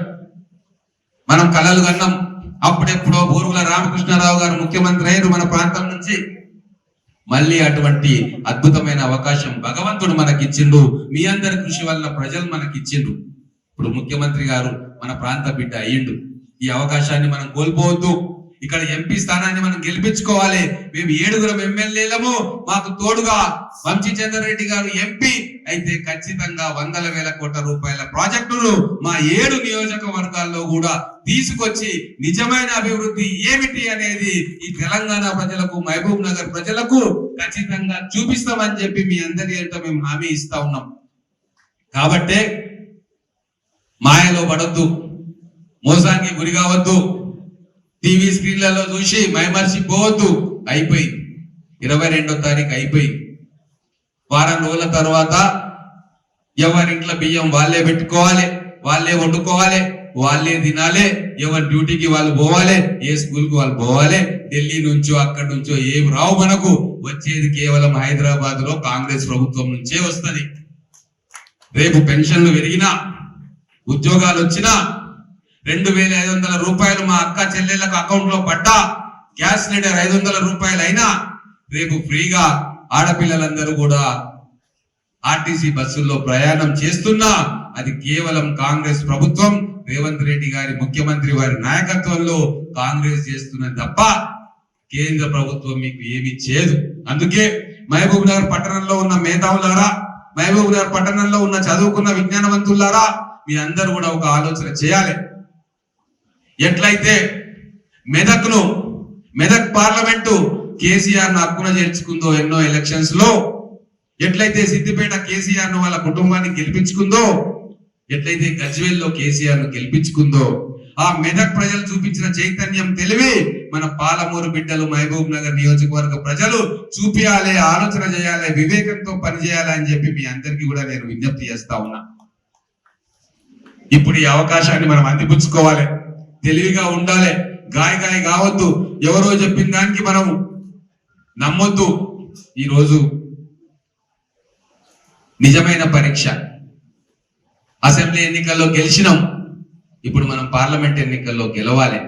మనం కలలు కన్నాం. అప్పుడెప్పుడో బూరుగుల రామకృష్ణారావు గారు ముఖ్యమంత్రి అయ్యారు మన ప్రాంతం నుంచి. మళ్ళీ అటువంటి అద్భుతమైన అవకాశం భగవంతుడు మనకిచ్చిండు. మీ అందరి కృషి వల్ల ప్రజలు మనకిచ్చిండు. ఇప్పుడు ముఖ్యమంత్రి గారు మన ప్రాంత బిడ్డ అయ్యిండు. ఈ అవకాశాన్ని మనం కోల్పోవద్దు. ఇక్కడ ఎంపీ స్థానాన్ని మనం గెలిపించుకోవాలి. మేము 7 ఎమ్మెల్యేలము, మాకు తోడుగా వంశీచంద్రరెడ్డి గారు ఎంపీ అయితే ఖచ్చితంగా 100,000 కోట్ల రూపాయల ప్రాజెక్టులు మా 7 నియోజకవర్గాల్లో కూడా తీసుకొచ్చి నిజమైన అభివృద్ధి ఏమిటి అనేది ఈ తెలంగాణ ప్రజలకు, మహబూబ్ నగర్ ప్రజలకు ఖచ్చితంగా చూపిస్తామని చెప్పి మీ అందరి ఏంటో మేము హామీ ఇస్తా ఉన్నాం. కాబట్టే మాయలో పడొద్దు, మోసానికి గురి కావద్దు, టీవీ స్క్రీన్లలో చూసి మైమర్చిపోవద్దు. అయిపోయింది, 22వ తారీఖు అయిపోయింది. వారం రోజుల తర్వాత ఎవరింట్లో బియ్యం వాళ్ళే పెట్టుకోవాలి, వాళ్ళే వండుకోవాలి, వాళ్ళే తినాలి, ఎవరి డ్యూటీకి వాళ్ళు పోవాలి, ఏ స్కూల్ కి వాళ్ళు పోవాలి. ఢిల్లీ నుంచో అక్కడి నుంచో ఏం రావు, మనకు వచ్చేది కేవలం హైదరాబాద్ లో కాంగ్రెస్ ప్రభుత్వం నుంచే వస్తది. రేపు పెన్షన్లు పెరిగినా, ఉద్యోగాలు వచ్చినా, 2,500 రూపాయలు మా అక్క చెల్లెళ్ళకు అకౌంట్ లో పడ్డా, గ్యాస్ సిలిండర్ 500 రూపాయలు అయినా రేపు ఫ్రీగా ఆడపిల్లలందరూ కూడా ఆర్టీసీ బస్సుల్లో ప్రయాణం చేస్తున్నా అది కేవలం కాంగ్రెస్ ప్రభుత్వం రేవంత్ రెడ్డి గారి ముఖ్యమంత్రి వారి నాయకత్వంలో కాంగ్రెస్ చేస్తున్నది తప్ప కేంద్ర ప్రభుత్వం మీకు ఏమీ చేయదు. అందుకే మహబూబ్ నగర్ పట్టణంలో ఉన్న మేధావులారా, మహబూబ్ నగర్ పట్టణంలో ఉన్న చదువుకున్న విజ్ఞానవంతులారా, మీ అందరూ కూడా ఒక ఆలోచన చేయాలి. ఎట్లయితే మెదక్ పార్లమెంటు కేసీఆర్ ను హక్కున చేర్చుకుందో ఎన్నో ఎలక్షన్స్ లో, ఎట్లయితే సిద్దిపేట కేసీఆర్ ను వాళ్ళ కుటుంబాన్ని గెలిపించుకుందో, ఎట్లయితే గజ్వేల్లో కేసీఆర్ ను గెలిపించుకుందో, ఆ మెదక్ ప్రజలు చూపించిన చైతన్యం తెలివి మన పాలమూరు బిడ్డలు మహబూబ్ నగర్ నియోజకవర్గ ప్రజలు చూపించాలి, ఆలోచన చేయాలి, వివేకంతో పనిచేయాలి అని చెప్పి మీ అందరికీ కూడా నేను విజ్ఞప్తి చేస్తా ఉన్నా. ఇప్పుడు ఈ అవకాశాన్ని మనం అందిపుచ్చుకోవాలి, తెలివిగా ఉండాలి, గాయ కావద్దు, ఎవరో చెప్పిన దానికి మనం నమ్మొద్దు. ఈరోజు నిజమైన పరీక్ష. అసెంబ్లీ ఎన్నికల్లో గెలిచినాం, ఇప్పుడు మనం పార్లమెంట్ ఎన్నికల్లో గెలవాలి.